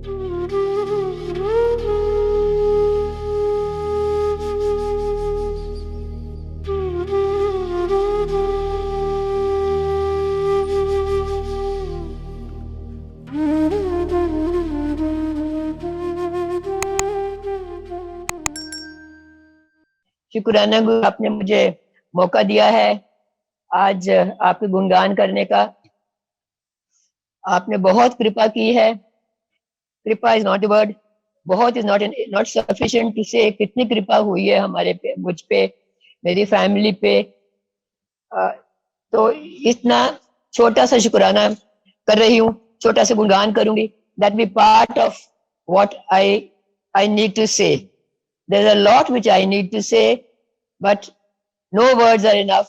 शुक्राना गुरु, आपने मुझे मौका दिया है आज आपके गुणगान करने का। आपने बहुत कृपा की है। कृपा इज नॉट अ वर्ड, बहुत इज नॉट सफिशिएंट टू से कितनी कृपा हुई है हमारे पे, मुझ पे, मेरी फैमिली पे। तो इतना छोटा सा शुक्राना कर रही हूँ, छोटा सा गुणगान करूंगी। That be part of what I need to say. There is a lot which I need to say, but no words are enough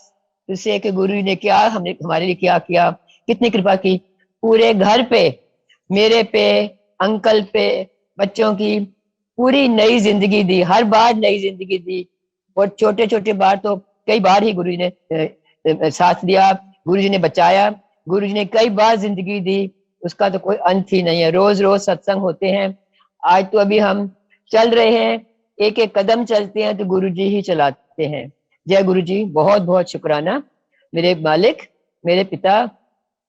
to say कि गुरु ने क्या हमारे लिए क्या किया, कितनी कृपा की पूरे घर पे, मेरे पे, अंकल पे, बच्चों की पूरी नई जिंदगी दी, हर बार नई जिंदगी दी। और छोटे छोटे बार तो कई बार ही गुरु ने साथ दिया, गुरु जी ने बचाया, गुरु जी ने कई बार जिंदगी दी, उसका तो कोई अंत ही नहीं है। रोज रोज सत्संग होते हैं। आज तो अभी हम चल रहे हैं, एक एक कदम चलते हैं तो गुरु जी ही चलाते हैं। जय गुरु जी, बहुत बहुत शुक्राना मेरे मालिक, मेरे पिता,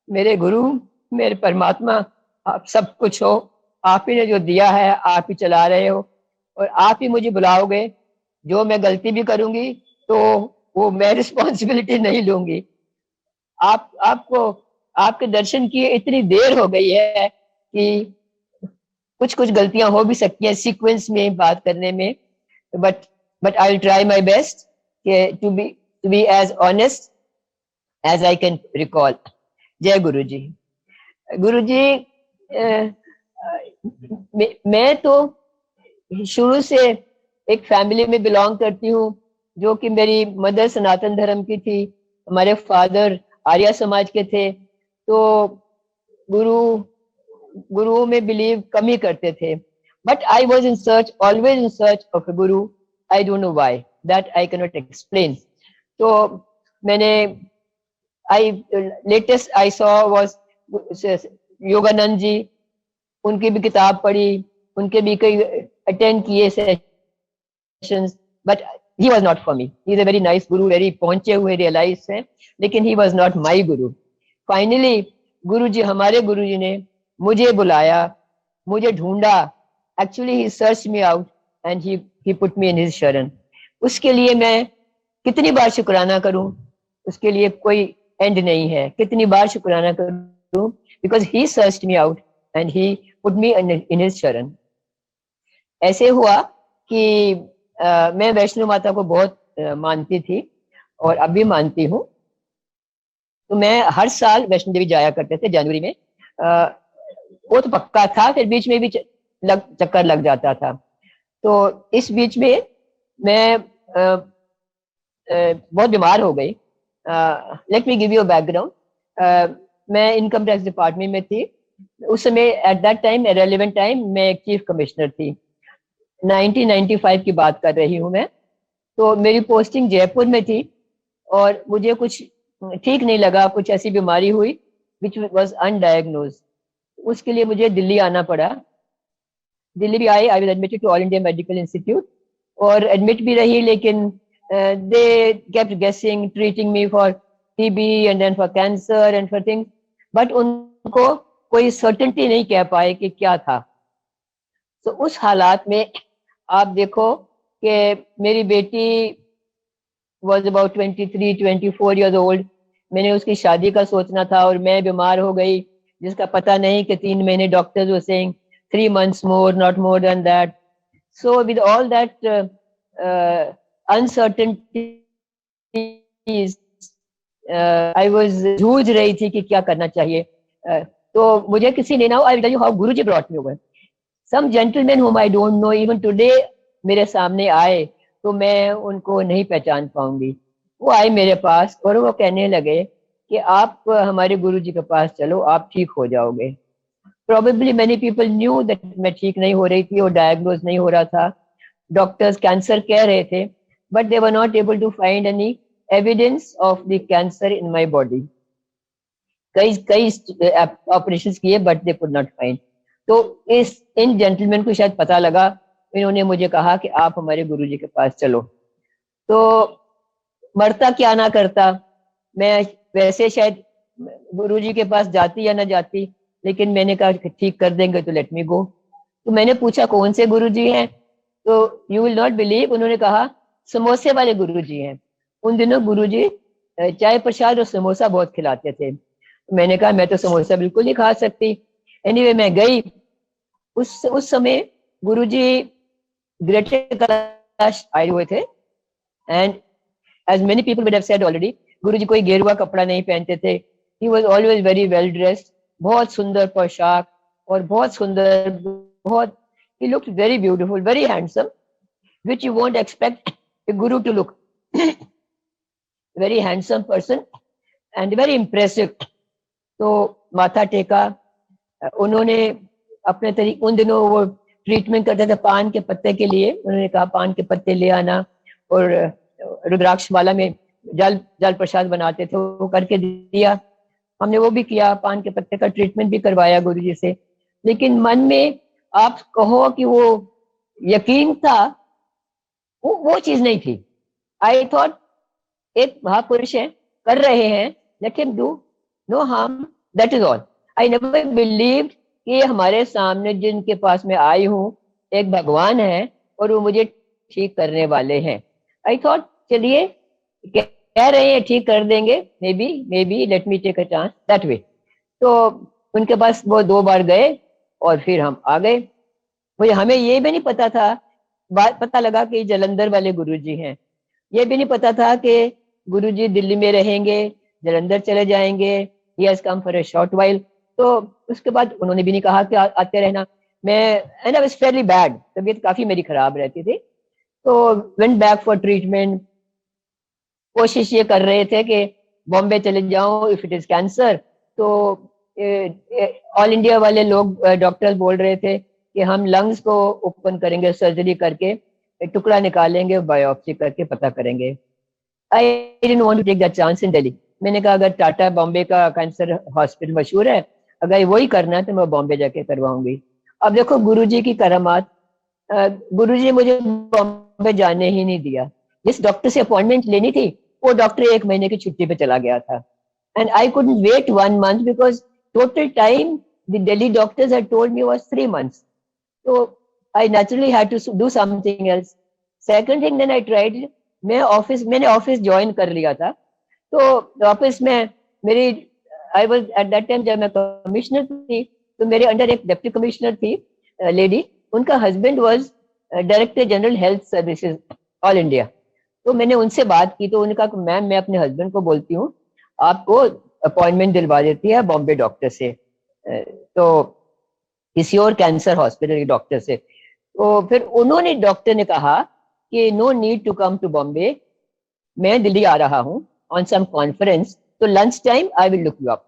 मेरे गुरु, मेरे परमात्मा। आप सब कुछ हो, आप ही ने जो दिया है आप ही चला रहे हो, और आप ही मुझे बुलाओगे। जो मैं गलती भी करूंगी तो वो मैं रिस्पॉन्सिबिलिटी नहीं लूंगी। आपको आपके दर्शन किए इतनी देर हो गई है कि कुछ कुछ गलतियां हो भी सकती हैं सीक्वेंस में बात करने में, but I will try my best to be as honest as I can recall. जय गुरु जी। गुरु जी, मैं तो शुरू से एक फैमिली में बिलोंग करती हूँ, जो कि मेरी मदर सनातन धर्म की थी, हमारे फादर आर्य समाज के थे। तो गुरु में बिलीव कम ही करते थे, but I was in search, always in search of a guru. I don't know why, that I cannot नॉट एक्सप्लेन। तो मैंने latest I saw was Yogananda ji, उनकी भी किताब पढ़ी, उनके भी कई अटेंड किए sessions, but he was not for me. He is a very nice guru, very पहुंचे हुए रियलाइज है, लेकिन he was not my guru. Finally गुरु जी, हमारे गुरु जी ने मुझे बुलाया, मुझे ढूंढा। Actually he searched me out and he put me in his शरण। उसके लिए मैं कितनी बार शुक्राना करूं, उसके लिए कोई एंड नहीं है। कितनी बार शुक्राना करूं, because he searched me out and he put me in his शरण। ऐसे हुआ कि मैं वैष्णो माता को बहुत मानती थी और अब भी मानती हूँ। तो मैं हर साल वैष्णो देवी जाया करते थे जनवरी में। वो तो पक्का था, फिर बीच में भी चक्कर लग जाता था। तो इस बीच में मैं बहुत बीमार हो गई। Let me give you background. मैं इनकम टैक्स डिपार्टमेंट में थी उस समय। At that time, relevant time, मैं एक चीफ कमिश्नर थी। 1995 की बात कर रही हूँ मैं। तो मेरी पोस्टिंग जयपुर में थी और मुझे कुछ ठीक नहीं लगा, कुछ ऐसी बीमारी हुई विच वाज अनडायग्नोज्ड। उसके लिए मुझे दिल्ली आना पड़ा। दिल्ली भी आई, I was admitted to all India medical institute, और एडमिट भी रही, लेकिन they kept guessing, treating me for TB and then for cancer and for things, but उनको कोई सर्टेनिटी नहीं कह पाए कि क्या था। तो उस हालात में आप देखो कि मेरी बेटी was about 23-24 years old। मैंने उसकी शादी का सोचना था और मैं बीमार हो गई, जिसका पता नहीं कि 3 महीने, doctors were saying 3 months more, not more than that। So with all that uncertainties, I was जूझ रही थी कि क्या करना चाहिए। तो मुझे किसी ने ना, I will tell you how Guruji brought me over। Some gentlemen whom I don't know even today मेरे सामने आए तो मैं उनको नहीं पहचान पाऊंगी। वो आए मेरे पास और वो कहने लगे कि आप हमारे गुरुजी के पास चलो, आप ठीक हो जाओगे। Probably many people knew that मैं ठीक नहीं हो रही थी और डायग्नोज नहीं हो रहा था। डॉक्टर्स कैंसर कह रहे थे, but they were not able to find any evidence of the cancer in my body। कई ऑपरेशंस किए but they could not find। तो इन जेंटलमैन को शायद पता लगा, इन्होंने मुझे कहा कि आप हमारे गुरुजी के पास चलो। तो मरता क्या ना करता, मैं वैसे शायद गुरुजी के पास जाती या ना जाती, लेकिन मैंने कहा कि ठीक कर देंगे तो लेट मी गो। तो मैंने पूछा कौन से गुरुजी हैं, तो यू विल नॉट बिलीव, उन्होंने कहा समोसे वाले गुरुजी हैं। उन दिनों गुरुजी चाय प्रसाद और समोसा बहुत खिलाते थे। मैंने कहा मैं तो समोसा बिल्कुल नहीं खा सकती। एनीवे मैं गई। उस समय गुरुजी ग्रेटर कैलाश आए हुए थे, and as many people would have said already, Guruji कोई गेरुआ कपड़ा नहीं पहनते थे। He was always very well dressed, बहुत सुंदर पोशाक और बहुत सुंदर, बहुत, he looked very beautiful, very handsome, which you won't expect a guru to look. Very handsome person and very impressive. तो माथा टेका उन्होंने अपने तरीके। उन दिनों वो ट्रीटमेंट करते थे पान के पत्ते के लिए, उन्होंने कहा पान के पत्ते ले आना, और रुद्राक्ष माला में जल जल प्रसाद बनाते थे, वो करके दिया। हमने वो भी किया, पान के पत्ते का ट्रीटमेंट भी करवाया गुरुजी से। लेकिन मन में आप कहो कि वो यकीन था, वो चीज नहीं थी। आई थॉट एक महापुरुष है, कर रहे हैं, let him do, no harm, that is all. I never believed कि हमारे सामने जिनके पास मैं आई हूँ एक भगवान है और वो मुझे ठीक करने वाले हैं। आई थॉट चलिए कह रहे हैं ठीक कर देंगे, maybe let me take a chance that way. तो उनके पास वो 2 बार गए और फिर हम आ गए। मुझे हमें ये भी नहीं पता था, बात पता लगा कि जलंधर वाले गुरुजी हैं। ये भी नहीं पता था कि गुरुजी दिल्ली में रहेंगे, जलंधर चले जाएंगे, he has come for a short while. तो उसके बाद उन्होंने भी नहीं कहा कि आते रहना। मैं and I was Fairlie bad, तबीयत काफी मेरी खराब रहती थी। तो वेंट बैक फॉर ट्रीटमेंट। कोशिश ये कर रहे थे कि बॉम्बे चले जाऊं इफ इट इज कैंसर। तो ऑल इंडिया वाले लोग डॉक्टर्स बोल रहे थे कि हम लंग्स को ओपन करेंगे, सर्जरी करके टुकड़ा निकालेंगे, बायोप्सी करके पता करेंगे। I didn't want to take that chance in Delhi. मैंने कहा अगर टाटा बॉम्बे का कैंसर हॉस्पिटल मशहूर है, अगर वही करना है तो मैं बॉम्बे जाके करवाऊंगी। अब देखो गुरुजी की करामात, गुरुजी ने मुझे बॉम्बे जाने ही नहीं दिया। जिस डॉक्टर से अपॉइंटमेंट लेनी थी वो डॉक्टर 1 महीने की छुट्टी पे चला गया था, and I couldn't wait 1 month because total time the Delhi doctors had told me was 3 months. So I naturally had to do something else. Second thing, then I tried, मैंने ऑफिस ज्वाइन कर लिया था। तो ऑफिस में मेरी, I was at that time जब मैं commissioner थी, तो मेरे अंडर एक डिप्टी कमिश्नर थी लेडी, उनका husband was director general health services all India. तो मैंने उनसे बात की, तो उन्होंने कहा मैम मैं अपने हस्बैंड को बोलती हूँ आपको अपॉइंटमेंट दिलवा देती है बॉम्बे डॉक्टर से, तो किसी और कैंसर हॉस्पिटल के डॉक्टर से। तो फिर उन्होंने, डॉक्टर ने कहा कि no need to come to Bombay, मैं दिल्ली आ रहा हूँ ऑन सम कॉन्फ्रेंस, तो lunch time I will look you up.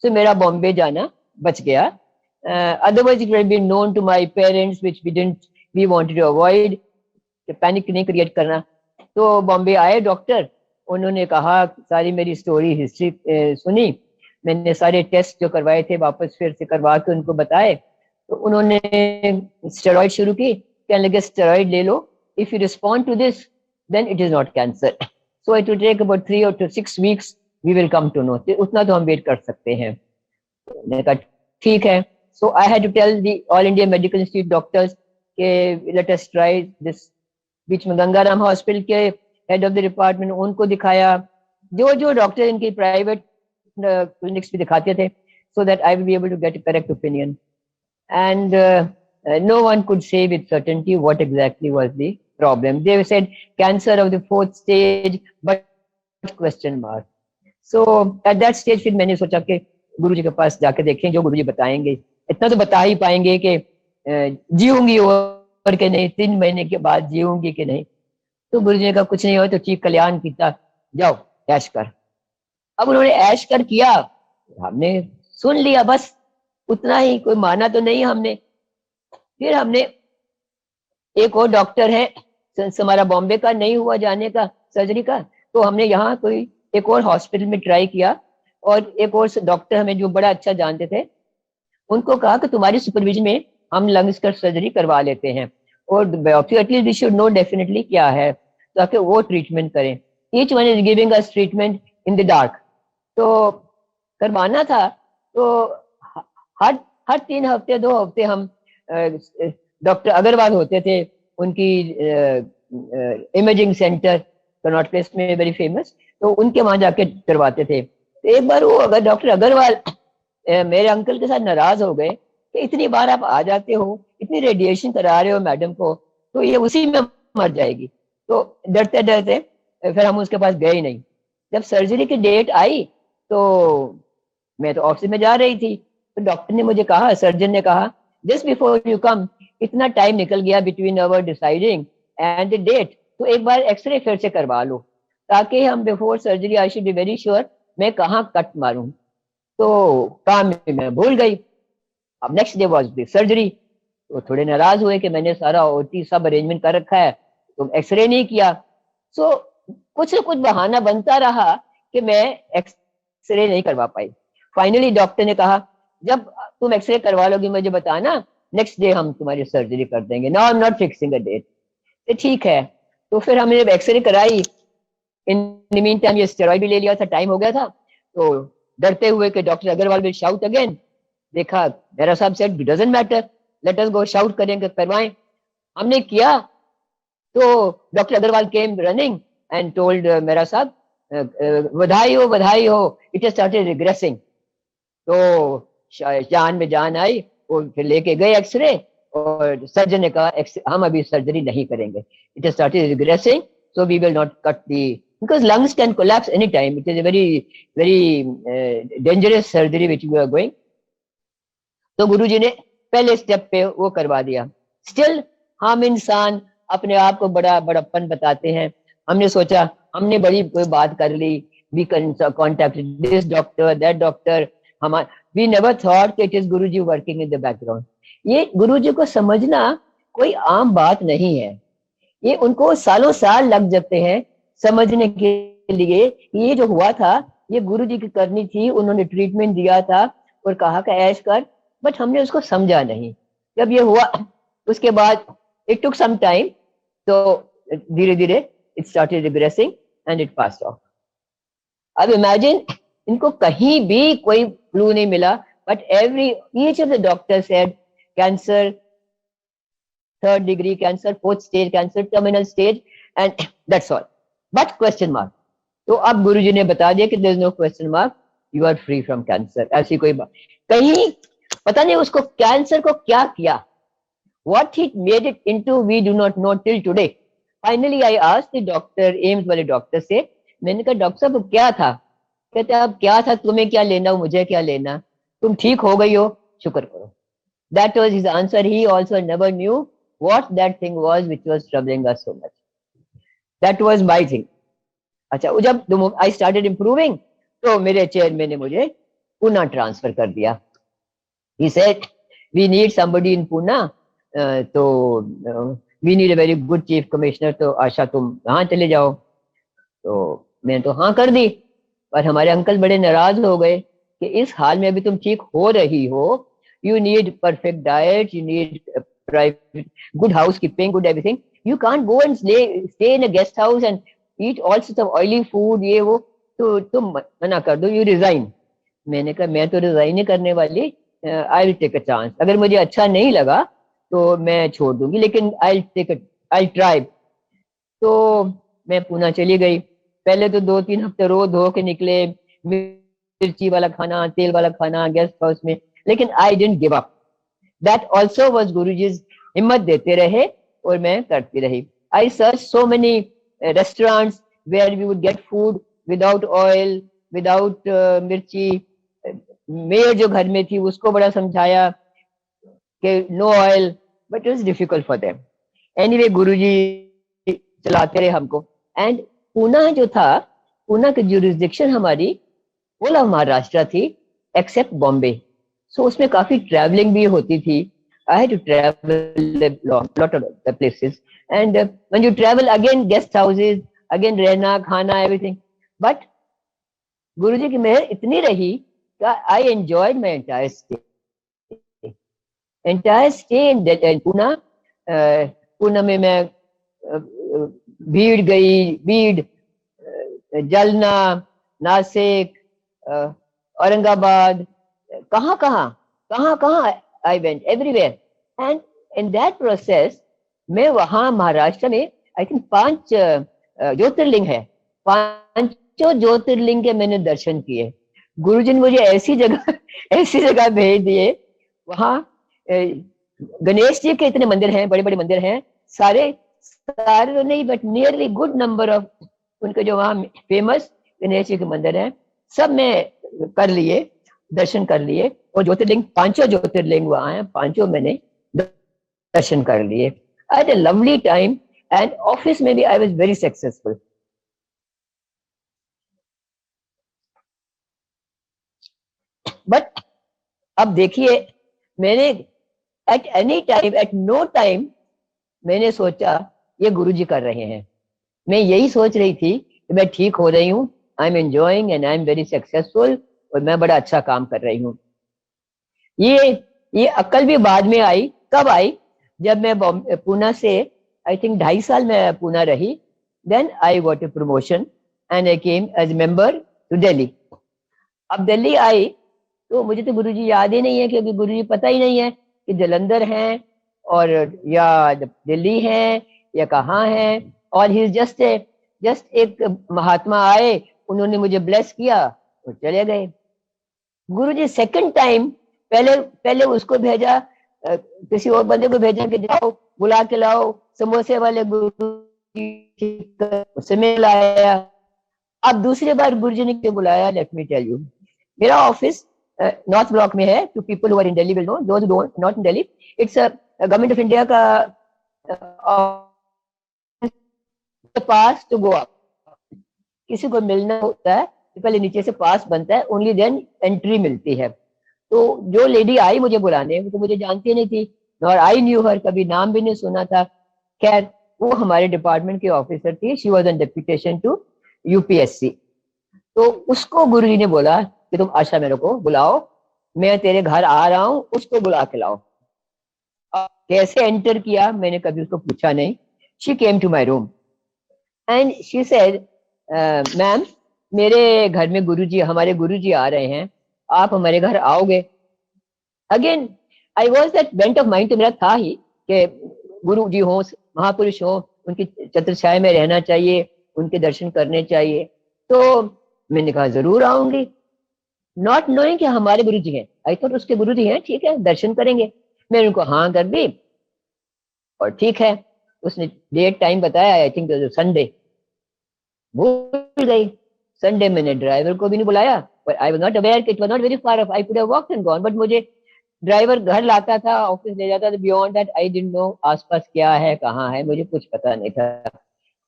So मेरा बॉम्बे जाना बच गया। Otherwise it would be known to my parents which we wanted to avoid, panic नहीं क्रिएट करना। तो बॉम्बे आए डॉक्टर, उन्होंने कहा सारी मेरी स्टोरी हिस्ट्री सुनी, मैंने सारे टेस्ट जो करवाए थे वापस फिर से करवा के उनको बताए। तो उन्होंने स्टेरॉइड शुरू की, कहने लगे स्टेरॉइड ले लो, if you respond to this then it is not cancer, so it will take about 3 or 6 weeks, we will come to know, उतना तो हम वेट कर सकते हैं। मैंने कहा ठीक है। So I had to tell the all India medical institute doctors के लेट अस ट्राई दिस। बीच में गंगाराम हॉस्पिटल के हेड ऑफ द डिपार्टमेंट, उनको दिखाया, जो डॉक्टर इनकी प्राइवेट क्लिनिक्स भी दिखाते थे, so that I will be able to get a correct opinion. And no one could say with certainty what exactly was the problem. They said cancer of the 4th stage, but question mark. So at that stage फिर मैंने सोचा कि गुरुजी के पास जाके देखें, जो गुरुजी बताएंगे, इतना तो बता ही पाएंगे कि जीऊंगी और के नहीं, 3 महीने के बाद जीऊंगी कि नहीं। तो गुरुजी ने कहा कुछ नहीं हो तो ठीक कल्याण कीता, जाओ ऐश कर। अब उन्होंने ऐश कर किया, हमने सुन लिया, बस उतना ही, कोई माना तो नहीं हमने। फिर हमने, एक और डॉक्टर है, हमारा बॉम्बे का नहीं हुआ जाने का सर्जरी का, तो हमने यहाँ कोई एक और हॉस्पिटल में ट्राई किया, और एक और डॉक्टर हमें जो बड़ा अच्छा जानते थे, उनको कहा कि तुम्हारी सुपरविजन में हम लंग्स का सर्जरी करवा लेते हैं, और at least we should know definitely क्या है, ताकि वो ट्रीटमेंट करें. Each one is giving us treatment in the dark. तो करवाना था. तो हर हर 3 हफ्ते 2 हफ्ते हम डॉक्टर अग्रवाल होते थे, उनकी इमेजिंग सेंटर कनॉट प्लेस में वेरी फेमस, तो उनके वहां जाके करवाते थे. तो एक बार वो अगर डॉक्टर अग्रवाल मेरे अंकल के साथ नाराज हो गए कि इतनी बार आप आ जाते हो, इतनी रेडिएशन करा रहे हो मैडम को, तो ये उसी में मर जाएगी. तो डरते डरते फिर हम उसके पास गए ही नहीं. जब सर्जरी की डेट आई तो मैं तो ऑफिस में जा रही थी, तो डॉक्टर ने मुझे कहा, सर्जन ने कहा, जस्ट बिफोर यू कम, इतना टाइम निकल गया between our deciding and the date, तो एक बार एक्सरे फिर से करवा लो, ताकि हम before surgery I should be very sure मैं कहाँ कट मारूं. तो काम में मैं भूल गई. अब next day was the surgery. तो थोड़े नाराज हुए कि मैंने सारा ओटी सब अरेंजमेंट कर रखा है, तुम एक्सरे नहीं किया. सो कुछ न कुछ बहाना बनता रहा कि मैं एक्सरे नहीं करवा पाई. फाइनली डॉक्टर ने कहा, जब तुम एक्सरे करवा लोगी मुझे बताना, नेक्स्ट डे हम तुम्हारी सर्जरी कर देंगे. Now I am not fixing a date. ठीक है. तो फिर हमने जब एक्सरे कराई, इन द मीन टाइम ये स्टेरॉइड भी ले लिया था, टाइम हो गया था. तो डरते हुए कि doctor Agarwal will shout again, देखा मेरा साहब said doesn't matter, let us go, shout करेंगे, करवाएं. हमने किया तो doctor Agarwal came running and told मेरा साहब, बधाई हो, इट हैज स्टार्टेड रिग्रेसिंग. तो जान में जान आई. वो फिर लेके गए एक्सरे, और सर्जन ने कहा हम अभी सर्जरी नहीं करेंगे, it has started regressing, so we will not cut the, because lungs can collapse anytime. It is a very dangerous surgery which we are going. तो गुरुजी ने पहले स्टेप पे वो करवा दिया. स्टिल हम इंसान अपने आप को बड़ा बड़प्पन बताते हैं. हमने सोचा, हमने बड़ी कोई बात कर ली, we contacted this doctor, that doctor. We never thought it is Guruji working in the background. ये गुरुजी को समझना कोई आम बात नहीं है. ये उनको सालों साल लग जाते हैं समझने के लिए. ये जो हुआ था ये गुरुजी की करनी थी. उन्होंने ट्रीटमेंट दिया था और कहा कि ऐश कर, बट हमने उसको समझा नहीं. जब ये हुआ उसके बाद इट टुक सम टाइम, तो धीरे धीरे it started regressing and it passed off. अब इमेजिन, इनको कहीं भी कोई क्लू नहीं मिला, but each of the doctor said cancer, 3rd degree cancer, 4th stage cancer, terminal stage, and that's all. But question mark. तो अब गुरुजी ने बता दिया कि there is no question mark, you are free from cancer. ऐसी कोई बात कहीं पता नहीं उसको कैंसर को क्या किया. What he made it into we do not know till today. Finally I asked the doctor, AIIMS वाले डॉक्टर से, मैंने कहा डॉक्टर साहब क्या था? कहते अब क्या था, तुम्हें क्या लेना, मुझे क्या लेना, तुम ठीक हो गई हो, शुक्र करो. That was his answer. He also never knew what that thing was which was troubling us so much. That was my thing. अच्छा, जब I started improving, तो मेरे चेयरमैन ने मुझे पुणे ट्रांसफर कर दिया. He said, we need somebody in Pune. तो we need a very good chief commissioner. तो आशा तुम यहाँ चले जाओ. तो मैंने तो हाँ कर दी. पर हमारे अंकल बड़े नाराज हो गए कि इस हाल में अभी तुम ठीक हो रही हो, you need perfect diet, you need private, good housekeeping, good everything. You can't go and stay in a guest house and eat all sorts of oily food, ये वो. तो तुम मना कर दो, you resign. मैंने कहा मैं तो रिजाइन नहीं करने वाली, I will take a chance. अगर मुझे अच्छा नहीं लगा तो मैं छोड़ दूंगी, लेकिन आई ट्राई. तो मैं पुणे चली गई. पहले तो 2-3 हफ्ते रोज धो के निकले, मिर्ची वाला खाना, तेल वाला खाना गेस्ट हाउस में, लेकिन I didn't give up. That also was Guruji हिम्मत देते रहे और मैं करती रही. I search so many restaurants where we would get food without oil, without mirchi. मेयर जो घर में थी उसको बड़ा समझाया कि no oil, but it was difficult for them. Anyway Guruji चलाते रहे हमको. एंड पुणे जो था, पुणे की ज्यूरिसडिक्शन हमारी होल ऑफ महाराष्ट्र थी एक्सेप्ट बॉम्बे. सो उसमें काफी ट्रैवलिंग भी होती थी. I had to travel lot of the places, and when you travel again guest houses, अगेन रहना खाना एवरीथिंग. बट गुरुजी की मेहर इतनी रही कि I enjoyed my entire stay. Entire stay in Pune. Pune में मैं बीड, जलना, नासिक, औरंगाबाद, कहाँ कहाँ I went everywhere. And in that process मैं वहां महाराष्ट्र में आई थिंक 5 ज्योतिर्लिंग है, 5 ज्योतिर्लिंग के मैंने दर्शन किए। गुरुजी ने मुझे ऐसी जगह ऐसी जगह भेज दिए, वहां गणेश जी के इतने मंदिर हैं, बड़े बड़े मंदिर हैं, सारे सारे तो नहीं but nearly good number of उनके जो वहाँ फेमस गणेश जी के मंदिर हैं, सब में कर लिए, दर्शन कर लिए। और ज्योतिर्लिंग 5 ज्योतिर्लिंग वहां हैं, 5 मैंने दर्शन कर लिए। I had a lovely time and office में भी I was very successful. But अब देखिए, मैंने at any time, at no time मैंने सोचा ये गुरुजी कर रहे हैं। मैं यही सोच रही थी कि मैं ठीक हो रही हूँ, I am enjoying and I am very successful, और मैं बड़ा अच्छा काम कर रही हूँ। ये अक्ल भी बाद में आई। कब आई? जब मैं पुणे से आई थिंक 2.5 साल मैं पुणे रही, then I got a promotion and I came as member to Delhi. अब दिल्ली आई तो मुझे तो गुरुजी याद ही नहीं है, क्योंकि गुरुजी पता ही नहीं है कि जलंधर हैं और या दिल्ली हैं या कहाँ हैं। और ही जस्ट एक महात्मा आए, उन्होंने मुझे ब्लेस किया और चले गए। गुरुजी सेकंड टाइम, पहले पहले उसको भेजा, किसी और बंदे को भेजा कि जाओ बुला के लाओ समोसे वाले गुरुजी, उससे मैं लाया। अब दूसरी बार गुरुजी ने क्यों बुलाया, लेट मी टेल यू। मेरा ऑफिस नॉर्थ ब्लॉक में है। To people who are in Delhi will know, those who not in Delhi, it's government of India का पास टू गो अप। किसी को मिलना होता है तो पहले नीचे से पास बनता है, ओनली देन एंट्री मिलती है। तो जो लेडी आई मुझे बुलाने, वो तो मुझे जानती नहीं थी, और आई न्यू हर, कभी नाम भी नहीं सुना था। खैर, वो हमारे डिपार्टमेंट की ऑफिसर थी, she was on deputation to UPSC. तो उसको गुरुजी ने बोला कि तुम आशा मेरे को बुलाओ, मैं तेरे घर आ रहा हूँ, उसको बुला के लाओ। कैसे एंटर किया मैंने कभी उसको पूछा नहीं। She came to my room and she said, ma'am मेरे घर में गुरुजी, हमारे गुरुजी आ रहे हैं, आप हमारे घर आओगे? Again I was that bent of mind, तो मेरा था ही कि गुरु जी हो, महापुरुष हो, उनकी छत्रछाया में रहना चाहिए, उनके दर्शन करने चाहिए। तो मैंने कहा जरूर आऊंगी, नॉट नोइंग कि हमारे गुरु जी हैं। आई थॉट उसके गुरु जी हैं, ठीक है दर्शन करेंगे। मैंने उनको हाँ कर दी, और ठीक है, उसने डेट टाइम बताया, आई थिंक संडे, भूल गई। संडे मैंने ड्राइवर को भी नहीं बुलाया, पर आई वाज नॉट अवेयर कि it was not very far of, I could have walked and gone, but मुझे ड्राइवर घर लाता था, ऑफिस ले जाता था, beyond that I didn't no आसपास क्या है, कहाँ है, मुझे कुछ पता नहीं था।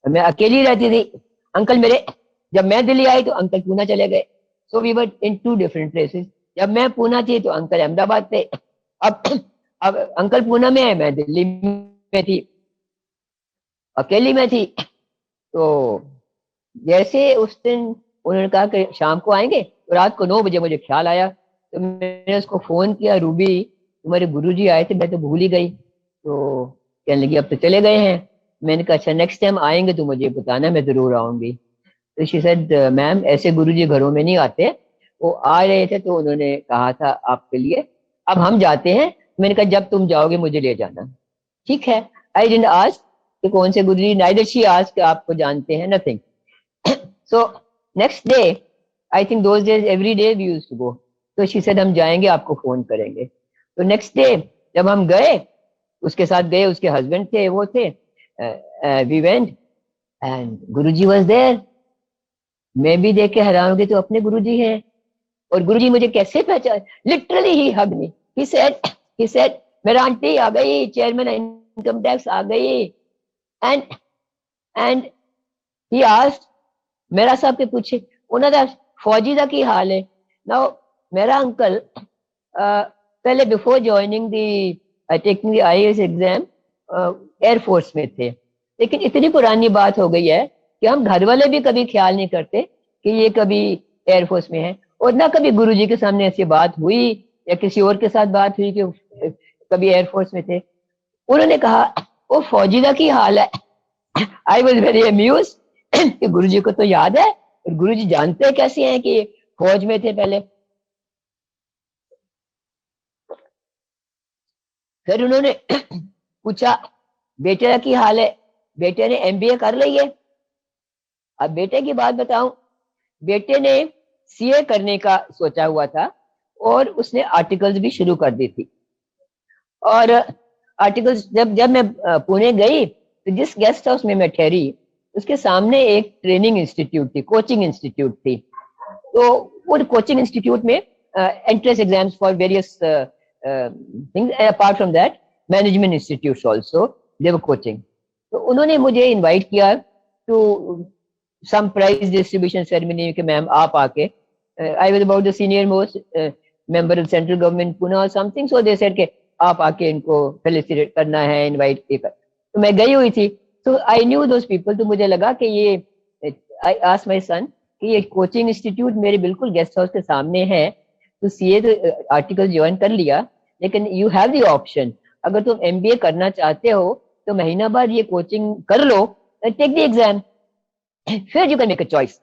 मैं अकेली रहती थी। अंकल मेरे, जब मैं दिल्ली आई तो अंकल पूना चले गए, so we were in 2 different places. जब मैं पूना थी तो अंकल अहमदाबाद थे। अब अब अंकल पूना में है, मैं दिल्ली में थी, अकेली में थी। तो जैसे उस दिन उन्होंने कहा कि शाम को आएंगे, तो रात को 9 बजे मुझे ख्याल आया, तो मैंने उसको फोन किया, रूबी तुम्हारे गुरुजी आए थे, मैं तो भूल ही गई। तो कहने लगी अब तो चले गए हैं। मैंने कहा अच्छा नेक्स्ट टाइम आएंगे तो मुझे बताना, मैं जरूर आऊंगी। तो शी सेड, मैम ऐसे गुरुजी घरों में नहीं आते, वो आ रहे थे तो उन्होंने कहा था आपके लिए, अब हम जाते हैं। मैंने कहा जब तुम जाओगे मुझे ले जाना। ठीक है, आई डिडंट आस्क कि कौन से गुरुजी, नाइदर शी आस्क्ड कि आपको जानते हैं, nothing. So next day, I think those days every day we used to go. तो शी सेड हम जाएंगे, आपको फोन करेंगे। तो नेक्स्ट डे जब हम गए, उसके साथ गए, उसके हस्बैंड थे, वो थे, we went and Guruji was there. मैं भी देख के हैरान हो गई, तो अपने गुरुजी हैं। और गुरुजी मुझे कैसे पहचान, literally he hug me, he said मेरा आंटी आ गई, चेयरमैन इनकम टैक्स आ गई। एंड एंड ही आस्क्ड, मेरा साहब के पूछे, उन्होंने फौजी का की हाल है। नाउ मेरा अंकल पहले before joining the taking the IAS exam air force में थे, लेकिन इतनी पुरानी बात हो गई है कि हम घर वाले भी कभी ख्याल नहीं करते कि ये कभी एयरफोर्स में है, और ना कभी गुरुजी के सामने ऐसी बात हुई या किसी और के साथ बात हुई कि कभी एयरफोर्स में थे, उन्होंने कहा वो फौजी का की हाल है। आई वॉज वेरी अम्यूज कि गुरुजी को तो याद है, और गुरुजी जानते कैसे हैं कि फौज में थे पहले। फिर उन्होंने पूछा बेटे का की हाल है, बेटे ने एमबीए कर ली है। अब बेटे की बात बताऊं, बेटे ने सीए करने का सोचा हुआ था और उसने आर्टिकल्स भी शुरू कर दी थी। और आर्टिकल्स जब जब मैं पुणे गई तो जिस गेस्ट हाउस में मैं ठहरी उसके सामने एक ट्रेनिंग इंस्टीट्यूट थी, कोचिंग इंस्टीट्यूट थी। तो वो कोचिंग इंस्टीट्यूट में entrance exams for various things, apart from that management institutes also they were coaching. तो उन्होंने मुझे इनवाइट किया to some prize distribution ceremony कि मैम आप आके, I was about the senior most member of central government Pune और something, so they said कि आप आके इनको फेलिसिटेट करना है, इनवाइट कर। तो मैं गई हुई थी, तो आई न्यू दोस पीपल। तो मुझे लगा कि ये, आई आस्क्ड माय सन कि ये कोचिंग इंस्टीट्यूट मेरे बिल्कुल गेस्ट हाउस के सामने है, तो सीए तो आर्टिकल ज्वाइन कर लिया, लेकिन यू हैव द ऑप्शन, अगर तुम एमबीए करना चाहते हो तो महीना बाद ये कोचिंग कर लो, टेक द एग्जाम, फिर you can make a choice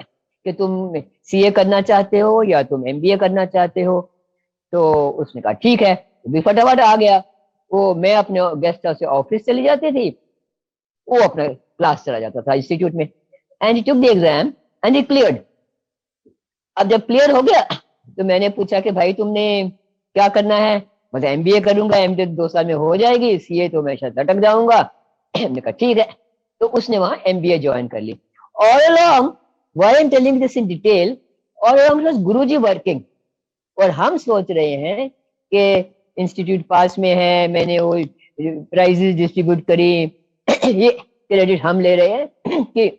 कि तुम सीए करना चाहते हो या तुम एमबीए करना चाहते हो। तो उसने कहा ठीक है, भी फटाफट आ गया। वो मैं अपने गेस्ट हाउस से ऑफिस चली जाती थी, वो अपने क्लास चला जाता था इंस्टीट्यूट में, and he took the exam and he cleared. अब जब क्लियर हो गया तो मैंने पूछा कि भाई तुमने क्या करना है? मतलब एमबीए करूंगा, एमबीए 2 साल में हो जाएगी, सीए तो मैं शायद लटक जाऊंगा। हमने कहा ठीक है, तो उसने वहां एमबीए ज्वाइन कर ली। All along, why I am telling this in detail, all along was Guruji working. और हम सोच रहे हैं कि इंस्टीट्यूट पास में है, मैंने वो प्राइजेस डिस्ट्रीब्यूट करी, ये क्रेडिट हम ले रहे हैं कि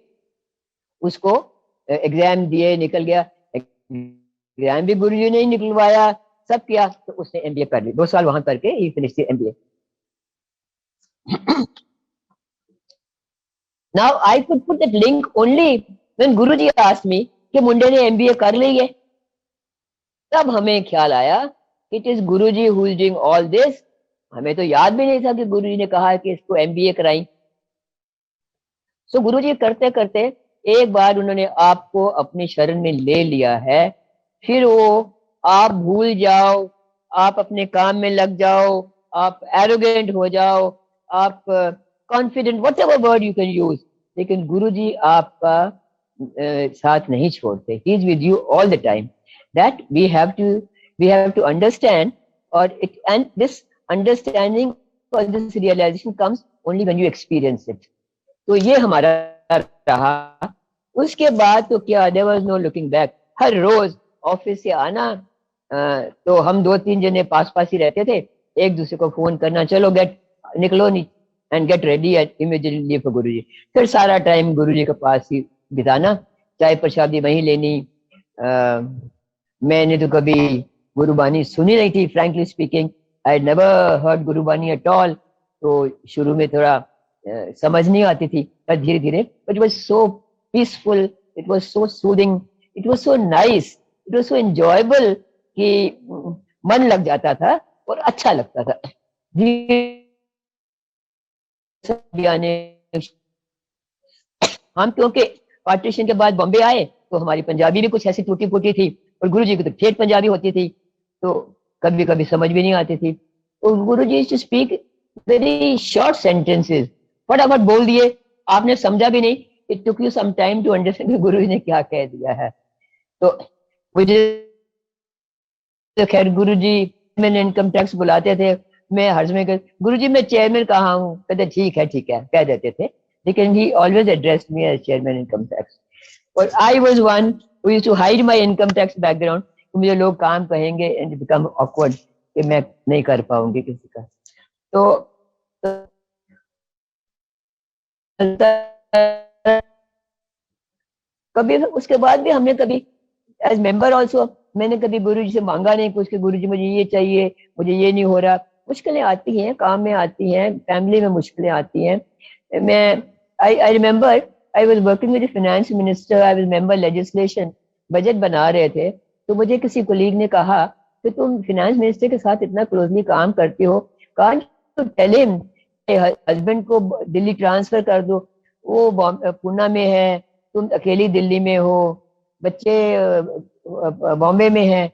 उसको एग्जाम दिए निकल गया। एग्जाम भी गुरुजी ने ही निकलवाया, सब किया, तो उसने एमबीए कर ली 2 साल वहां करके ही finish MBA. Now I could put that link only when Guruji asked me कि मुंडे ने एमबीए कर ली है। तब हमें ख्याल आया it is Guruji who is doing all this. हमें तो याद भी नहीं था कि गुरुजी ने कहा कि इसको एमबीए कराई। सो गुरुजी करते करते एक बार उन्होंने आपको अपनी शरण में ले लिया है, फिर वो आप भूल जाओ, आप अपने काम में लग जाओ, आप एरोगेंट हो जाओ, आप confident, what ever word you can use, लेकिन गुरुजी आपका साथ नहीं छोड़ते। ही is with you all the time. That we have to understand, or it, and this understanding or this realization comes only when you experience it. तो ये हमारा रहा। उसके बाद तो क्या, there was no looking back। हर रोज ऑफिस से आना, तो हम 2-3 जने पास पास ही रहते थे, एक दूसरे को फोन करना, चलो गेट निकलो नहीं and get ready immediately for Guruji. फिर सारा टाइम गुरुजी के पास ही बिताना, चाय प्रसादी वहीं लेनी। मैंने तो कभी गुरुबानी सुनी नहीं थी, frankly speaking I never heard Gurbani at all. तो शुरू में थोड़ा समझ नहीं आती थी, पर धीरे धीरे it was so peaceful, it was so soothing, it was so nice, it was so enjoyable कि मन लग जाता था और अच्छा लगता था। हम क्योंकि पार्टीशन के बाद बॉम्बे आए तो हमारी पंजाबी भी कुछ ऐसी टूटी फूटी थी, और गुरुजी की तो ठेठ पंजाबी होती थी, तो कभी कभी समझ भी नहीं आती थी। तो Guruji to speak very short sentences, फटाफट बोल दिए, आपने समझा भी नहीं। It took you some time to understand Guruji ने क्या कह दिया है। तो मुझे तो खैर गुरुजी मैंने इनकम टैक्स बुलाते थे, मैं हर समय गुरुजी मैं चेयरमैन कहाँ हूँ, कहते ठीक है कह देते थे, लेकिन he always addressed me as chairman income tax. और I was one who used to hide my income tax background. मुझे लोग काम कहेंगे एंड बिकम ऑकवर्ड कि मैं नहीं कर पाऊंगी किसी का। तो कभी उसके बाद भी हमने कभी एज मेंबर ऑल्सो मैंने कभी गुरुजी से मांगा नहीं कुछ कि गुरुजी मुझे ये चाहिए, मुझे ये नहीं हो रहा। मुश्किलें आती हैं, काम में आती हैं, फैमिली में मुश्किलें आती हैं। मैं I remember I was working with the finance minister, I was member legislation, budget बना रहे थे, तो मुझे किसी कोलीग ने कहा कि तुम फाइनेंस मिनिस्टर के साथ इतना क्लोजली काम करती हो, can't to tell him husband को दिल्ली ट्रांसफर कर दो, वो पूना में है, तुम अकेली दिल्ली में हो, बच्चे बॉम्बे में हैं।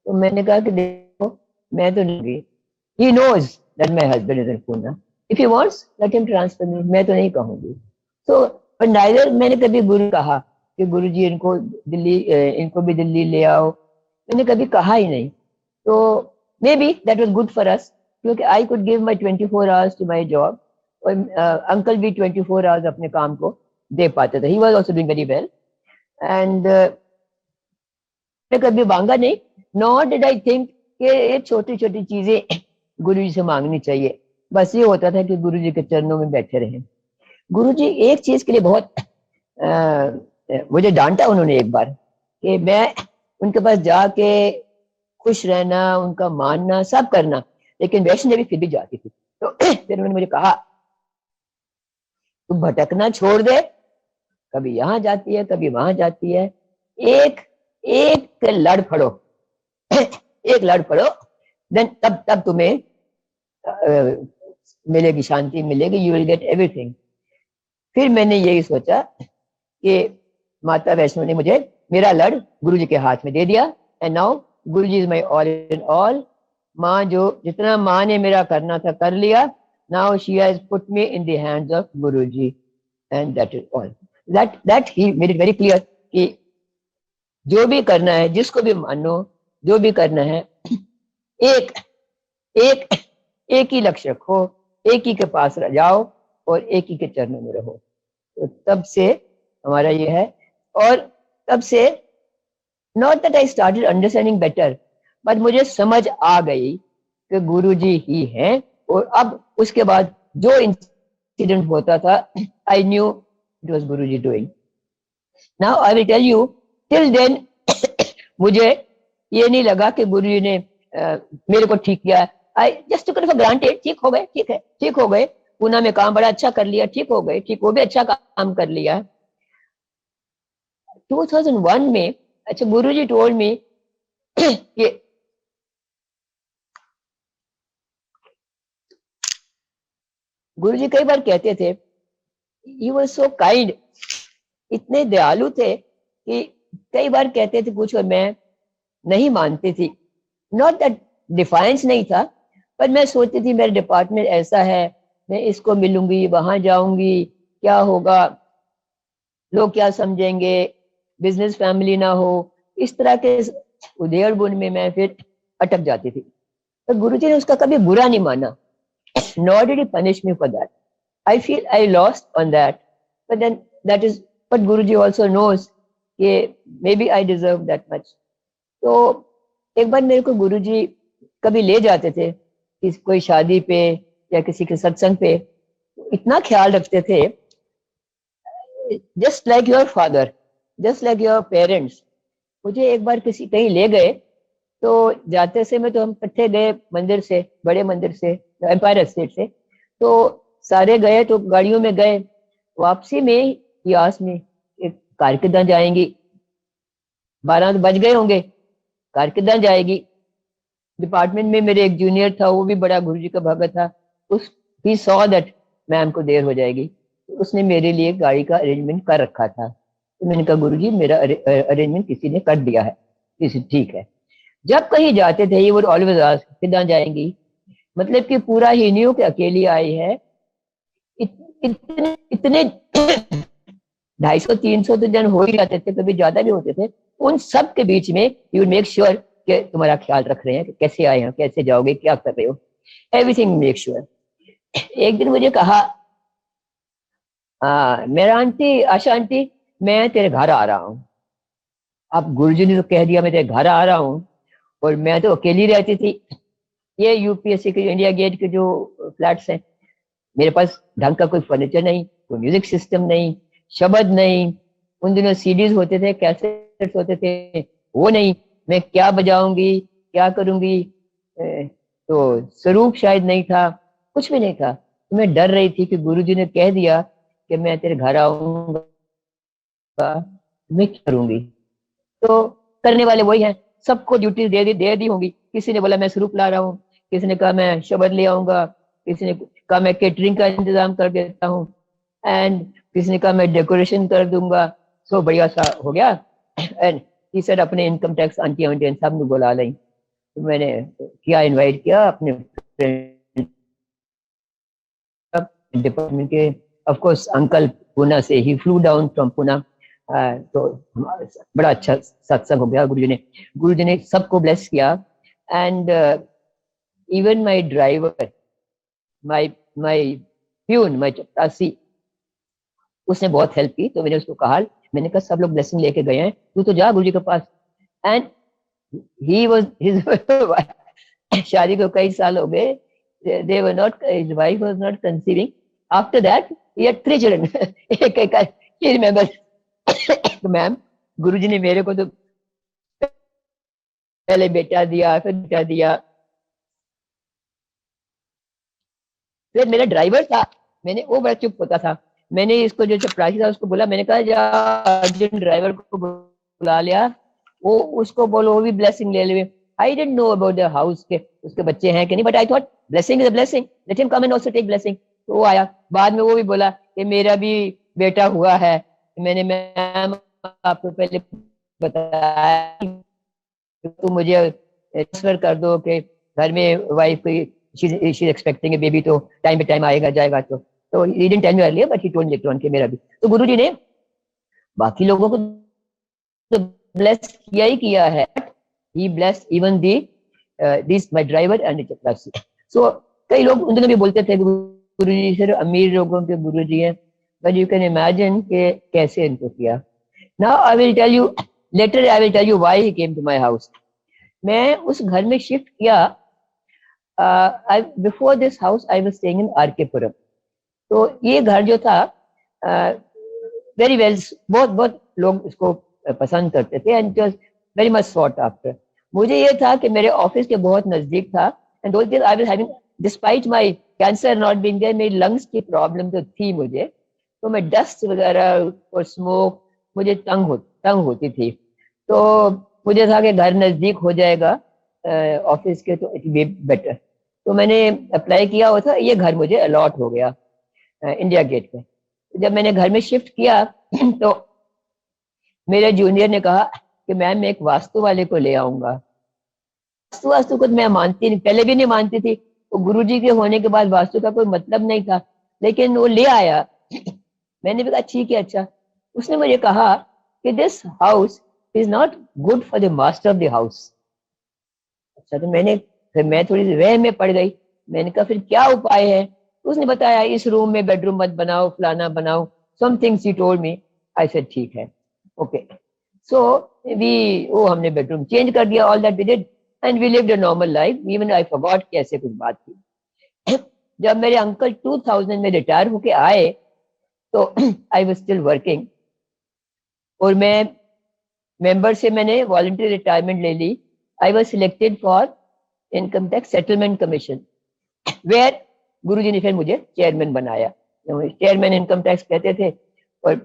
तो मैंने कहा कि देखो मैं तो नहीं गई, he knows that my husband is in Pune, if he wants let him transfer me, मैं तो नहीं कहूंगी। तो पर नाइदर मैंने कभी गुरु कहा कि गुरु जी इनको दिल्ली इनको भी दिल्ली ले आओ, मैंने कभी कहा ही नहीं। तो maybe that was good for us, क्योंकि I could give my 24 hours to my job, और अंकल भी 24 आवर्स अपने काम को दे पाते थे। He was also doing very well, and मैं कभी मांगा नहीं, नॉट डिड आई थिंक कि ये छोटी छोटी चीजें गुरु जी से मांगनी चाहिए। बस ये होता था कि गुरु जी के चरणों में बैठे रहे। गुरु जी एक चीज के लिए बहुत मुझे डांटा उन्होंने एक बार, कि मैं उनके पास जाके खुश रहना, उनका मानना, सब करना, लेकिन वैष्णो देवी फिर भी जाती थी। तो फिर उन्होंने मुझे कहा तू भटकना छोड़ दे, कभी यहाँ जाती है कभी वहां जाती है, एक एक लड़ पड़ो एक लड़ पड़ो, देन तब तब तुम्हें मिलेगी, शांति मिलेगी, यू विल गेट एवरीथिंग। फिर मैंने यही सोचा कि माता वैष्णो ने मुझे मेरा लड़ गुरु जी के हाथ में दे दिया, and now Guru ji is my all in all. माँ जो जितना माँ ने मेरा करना था कर लिया, now she has put me in the hands of Guru ji, and that is all. That he made it very clear कि जो भी करना है, जिसको भी मानो, जो भी करना है, एक एक एक ही लक्ष्य रखो, एक ही के पास रह जाओ और एक ही के चरणों में रहो। तो तब से हमारा ये है, और तब से not that I started understanding better, but मुझे समझ आ गई कि गुरु जी ही हैं। और अब उसके बाद जो इंसिडेंट होता था, I knew it was Guru ji doing. Now I will tell you, till then मुझे ये नहीं लगा कि गुरु जी ने मेरे को ठीक किया। I just took it for granted, ठीक हो गए, ठीक है, ठीक हो गए, पूना में काम बड़ा अच्छा कर लिया, ठीक हो गए, ठीक, वो भी अच्छा काम कर लिया। 2001 में, अच्छा, गुरु जी टोल्ड मी कि गुरु जी कई बार कहते थे, ही वाज सो काइंड, इतने दयालु थे कि कई बार कहते थे कुछ और मैं नहीं मानती थी। नॉट दैट डिफाइंस नहीं था, पर मैं सोचती थी मेरा डिपार्टमेंट ऐसा है, मैं इसको मिलूंगी, वहां जाऊंगी, क्या होगा, लोग क्या समझेंगे, बिजनेस फैमिली ना हो, इस तरह के उधेड़ बुन में मैं फिर अटक जाती थी। तो गुरुजी ने उसका कभी बुरा नहीं माना, nor did he punish me for that. I feel I lost on that, but then that is what Guruji also knows कि maybe I deserve that much. तो एक बार मेरे को गुरुजी कभी ले जाते थे कोई शादी पे या किसी के सत्संग पे, इतना ख्याल रखते थे, just like your father, just like your parents. मुझे एक बार किसी कहीं ले गए, तो जाते से में तो हम इकट्ठे गए मंदिर से, बड़े मंदिर से, एम्पायर एस्टेट से, तो सारे गए, तो गाड़ियों में गए, वापसी में यास में कार किधर जाएंगी, 12 बज गए होंगे, कार किधर जाएगी। डिपार्टमेंट में मेरे एक जूनियर था, वो भी बड़ा गुरु जी का भगत था, उस ही सॉ दैट मैम को देर हो जाएगी, तो उसने मेरे लिए गाड़ी का अरेंजमेंट कर रखा था। तो मैंने कहा गुरु जी मेरा अरेंजमेंट किसी ने कर दिया है, किसी ठीक है। जब कहीं जाते थे ये वो ऑलवेज आस्क किधर जाएंगी, मतलब कि पूरा ही न्यू के अकेली आई है। इतने इतने 250-300 तो जन हो ही जाते थे, कभी ज्यादा भी होते थे। उन सब के बीच में यू मेक श्योर कि तुम्हारा ख्याल रख रहे हैं कि कैसे आए हैं, कैसे जाओगे, क्या कर रहे हो, एवरीथिंग मेक श्योर। एक दिन मुझे कहा मेरा आंटी, आशा आंटी, मैं तेरे घर आ रहा हूँ। अब गुरुजी ने तो कह दिया मैं तेरे घर आ रहा हूँ, और मैं तो अकेली रहती थी। ये यूपीएससी के इंडिया गेट के जो फ्लैट्स हैं, मेरे पास ढंग का कोई फर्नीचर नहीं, कोई म्यूजिक सिस्टम नहीं, शब्द नहीं, उन दिनों सीडीज होते थे, कैसेट्स होते थे, वो नहीं, मैं क्या बजाऊंगी, क्या करूंगी, तो स्वरूप शायद नहीं था, कुछ भी नहीं था। तो मैं डर रही थी कि गुरुजी ने कह दिया कि मैं तेरे घर आऊंगा, मैं क्या करूंगी। तो करने वाले वही हैं, सबको ड्यूटी दे दी होंगी। किसी ने बोला मैं स्वरूप ला रहा हूँ, किसी ने कहा मैं शबर ले आऊंगा, किसी ने कहा मैं केटरिंग का इंतजाम कर देता हूँ, एंड किसी ने कहा मैं डेकोरेशन कर दूंगा। सो बढ़िया सा हो गया। एंड ही सेड अपने इनकम टैक्स आंटी आंटी सब ने बुला लें। तो मैंने किया, इनवाइट किया अपने फ्रेंड डिपार्टमेंट के। ऑफ कोर्स अंकल पुणे से, ही फ्लू डाउन फ्रॉम पुणे। तो बड़ा अच्छा सत्संग हो गया। गुरुजी ने सबको ब्लेस किया। And even my driver, my my peon, my चपरासी, उसने बहुत हेल्प की। तो मैंने उसको कहा, मैंने कहा सब लोग ब्लेसिंग लेके गए हैं, तू तो जा गुरुजी के पास। एंड ही वाज हिज शादी को कई साल हो गए, they were not, his wife was not conceiving. After that he had 3 children. एक he remembers, मैम गुरुजी ने मेरे को तो पहले बेटा दिया, फिर बेटा दिया। फिर मेरा ड्राइवर था, मैंने वो बड़ा चुप होता था, मैंने इसको जो चपरासी था उसको बोला, मैंने कहा जा अर्जेंट ड्राइवर को बुला लिया, वो उसको बोलो वो भी ब्लेसिंग ले ले। I didn't know about the house के उसके बच्चे हैं कि नहीं, but I thought blessing is a blessing, let him come and also take blessing. तो वो आया, बाद में वो भी बोला कि मेरा भी बेटा हुआ है। मैंने, मैम आपको पहले बताया तो मुझे ट्रांसफर कर दो कि घर में wife she expecting a baby, तो टाइम पे टाइम आएगा जाएगा। तो he didn't tell me earlier but he told later on कि मेरा भी। तो गुरुजी ने बाकी लोगों को तो ब्लेस किया ही किया है, he blessed even this my driver and the चपरासी। so कई लोग उन दिनों भी बोलते थे गुरुजी सिर्फ अमीर लोगों के गुरुजी हैं, but you can imagine कि कैसे इनको किया। now I will tell you, later I will tell you why he came to my house। मैं उस घर में शिफ्ट किया। before this house I was staying in RK पुरम। तो ये घर जो था वेरी वेल, बहुत बहुत लोग इसको पसंद करते थे, and very much sought after. मुझे ये था कि मेरे ऑफिस के बहुत नजदीक था, and those days I was having, despite my cancer not being there, मेरी लंग्स की प्रॉब्लम तो थी मुझे, तो मैं डस्ट वगैरह और स्मोक मुझे तंग होती थी। तो मुझे था कि घर नजदीक हो जाएगा ऑफिस के तो इट बी बेटर। तो मैंने अप्लाई किया हुआ था, ये घर मुझे अलॉट हो गया इंडिया गेट पे। जब मैंने घर में शिफ्ट किया तो मेरे जूनियर ने कहा कि मैम मैं एक वास्तु वाले को ले आऊंगा। वास्तु को मैं मानती नहीं, पहले भी नहीं मानती थी, वो गुरुजी के होने के बाद वास्तु का कोई मतलब नहीं था, लेकिन वो ले आया। मैंने भी कहा ठीक है अच्छा। उसने मुझे कहा कि this house is not good for the master of the house. अच्छा, तो फिर मैं थोड़ी सी वहम में पड़ गई। मैंने कहा फिर क्या उपाय है? उसने बताया इस रूम में बेडरूम मत बनाओ, फलाना बनाओ, some things he told me. I said ठीक है, ओके। सो वो हमने बेडरूम चेंज कर दिया, all that we did, and we lived a normal life. Even I forgot कि ऐसे कुछ बात थी। जब मेरे अंकल 2000 में रिटायर होके आए तो आई वाज स्टिल वर्किंग, और मैं मेंबर से मैंने वॉलंटरी रिटायरमेंट ले ली। I was selected for income tax settlement commission, where Guruji ने फिर मुझे चेयरमैन बनाया। चेयरमैन इनकम टैक्स कहते थे, और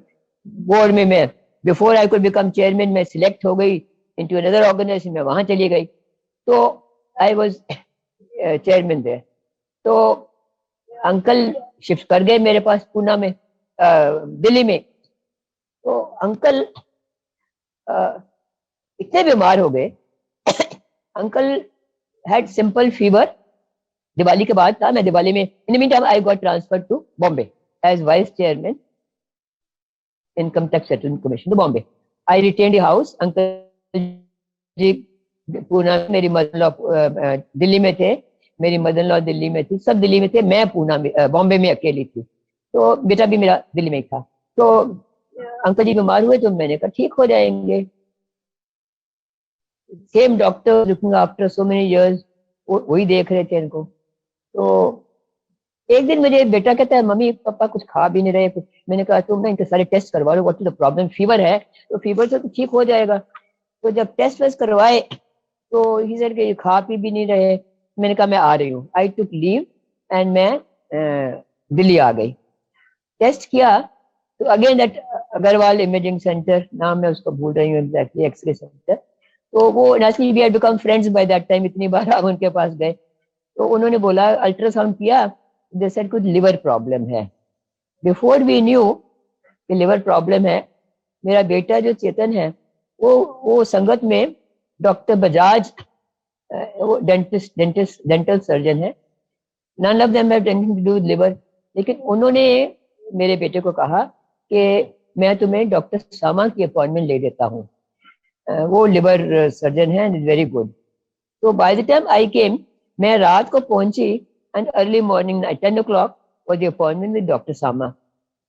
बोर्ड में मैं, before I could become chairman, मैं सिलेक्ट हो गई इनटू अनदर ऑर्गेनाइजेशन, मैं वहां चली गई, तो आई वाज चेयरमैन देयर। तो अंकल शिफ्ट कर गए मेरे पास पूना में, दिल्ली में। तो अंकल इतने बीमार हो गए। Uncle had simple fever, Diwali के बाद था, मैं दिवाली में, in the mean time I got transfer to Bombay as vice chairman income tax settlement commission to Bombay. I retained house. Uncle ji Poona, मेरी मदर लॉ दिल्ली में थे, मेरी मदर लॉ दिल्ली में थी, सब दिल्ली में थे, मैं पूना में, बॉम्बे में अकेली थी। तो बेटा भी मेरा दिल्ली में ही था। तो अंकल जी बीमार हुए तो मैंने कहा ठीक हो जाएंगे। Same doctor looking after so many years, वही देख रहे थे इनको। तो एक दिन मुझे बेटा कहता है मम्मी पापा कुछ खा भी नहीं रहे कुछ। मैंने कहा तुम ना इनके सारे टेस्ट करवा लो, what is the problem? Fever है तो फीवर से तो ठीक हो जाएगा। तो जब टेस्ट वेस्ट करवाए तो ही सेड कि खा पी भी नहीं रहे। मैंने कहा मैं आ रही हूँ। आई टुक लीव एंड मैं दिल्ली आ गई। टेस्ट किया तो again that Agarwal imaging centre, नाम मैं उसको भूल रही हूँ एग्जैक्टली, एक्सरे सेंटर। तो वो naturally we had become friends by that time, इतनी बार हम उनके पास गए। तो उन्होंने बोला, अल्ट्रासाउंड किया, दे सेड कुछ लिवर प्रॉब्लम है। बिफोर वी न्यू कि लिवर प्रॉब्लम है, मेरा बेटा जो चेतन है वो संगत में डॉक्टर बजाज, वो डेंटल सर्जन है, none of them have anything to do with liver. लेकिन उन्होंने मेरे बेटे को कहा कि मैं तुम्हें डॉक्टर सामा की अपॉइंटमेंट ले देता हूँ, वो लिवर सर्जन है एंड इज वेरी गुड। तो by the time I came, मैं रात को पहुंची and early morning 10 o'clock was the appointment with doctor Sama.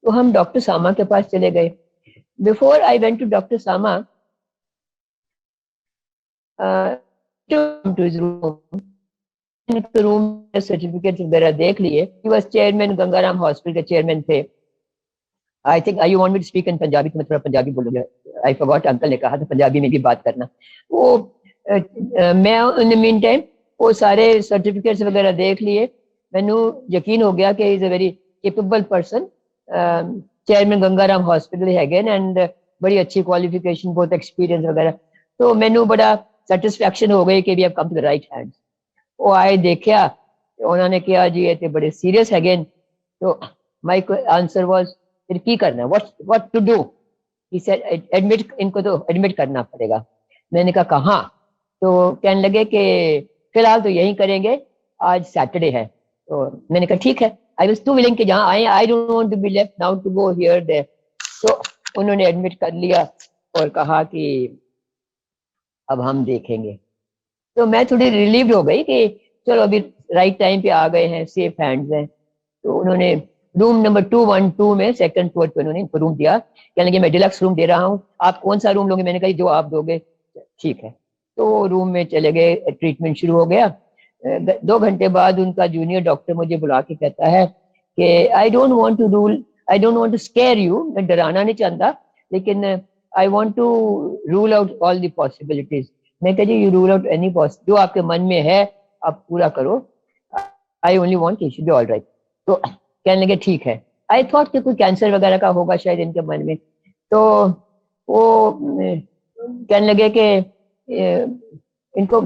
तो हम डॉक्टर सामा के पास चले गए। Before I went to doctor Sama to his room, certificate वगैरह देख लिए। He was chairman, Gangaram hospital के चेयरमैन थे। I think you want me to speak in Punjabi, तो मैं थोड़ा पंजाबी बोलूंगा। आई फॉरगॉट, अंकल ने कहा था पंजाबी में भी बात करना। वो मैं इन द मीन टाइम वो सारे सर्टिफिकेट्स वगैरह देख लिए। मैनू यकीन हो गया कि is a very capable person, chairman Gangaram hospital हैगे एंड बड़ी अच्छी क्वालिफिकेशन, बहुत एक्सपीरियंस वगैरह। तो मैनू बड़ा सेटिस्फैक्शन हो गई कि we have come to the right hand. वो आए, देखा, उन्होंने कहा जी ये तो बड़े सीरियस है। तो माय आंसर वाज, फिर की करना, what to do? He said admit, इनको तो एडमिट करना पड़ेगा। मैंने कहा कहाँ? तो कहने लगे कि फिलहाल तो यही करेंगे, आज सैटरडे है। तो मैंने कहा ठीक है। आई वाज टू विलिंग कि जहाँ आए, I don't want to be left now to go here there. तो उन्होंने एडमिट कर लिया और कहा कि अब हम देखेंगे। तो मैं थोड़ी रिलीव्ड हो गई कि चलो अभी राइट टाइम पे आ गए हैं, सेफ हैंड्स हैं। तो उन्होंने रूम नंबर 212 में, सेकंड फ्लोर पे उन्होंने रूम दिया। कहने लगे मैं डिलक्स रूम दे रहा हूँ, आप कौन सा रूम लोगे? मैंने कहा जो आप दोगे। ठीक है। तो रूम में चले गए, ट्रीटमेंट शुरू हो गया। 2 घंटे बाद उनका जूनियर डॉक्टर मुझे बुला के कहता है कि I don't want to rule, I don't want to scare you, मैं डराना नहीं चाहता, लेकिन I want to rule out all the possibilities. मैं कह जी you rule out any possibility, जो आपके मन में है आप पूरा करो, I only want you should be all right. तो कहने लगे ठीक है। आई थॉट कि कोई कैंसर वगैरह का होगा शायद इनके मन में। तो वो कहने लगे कि इनको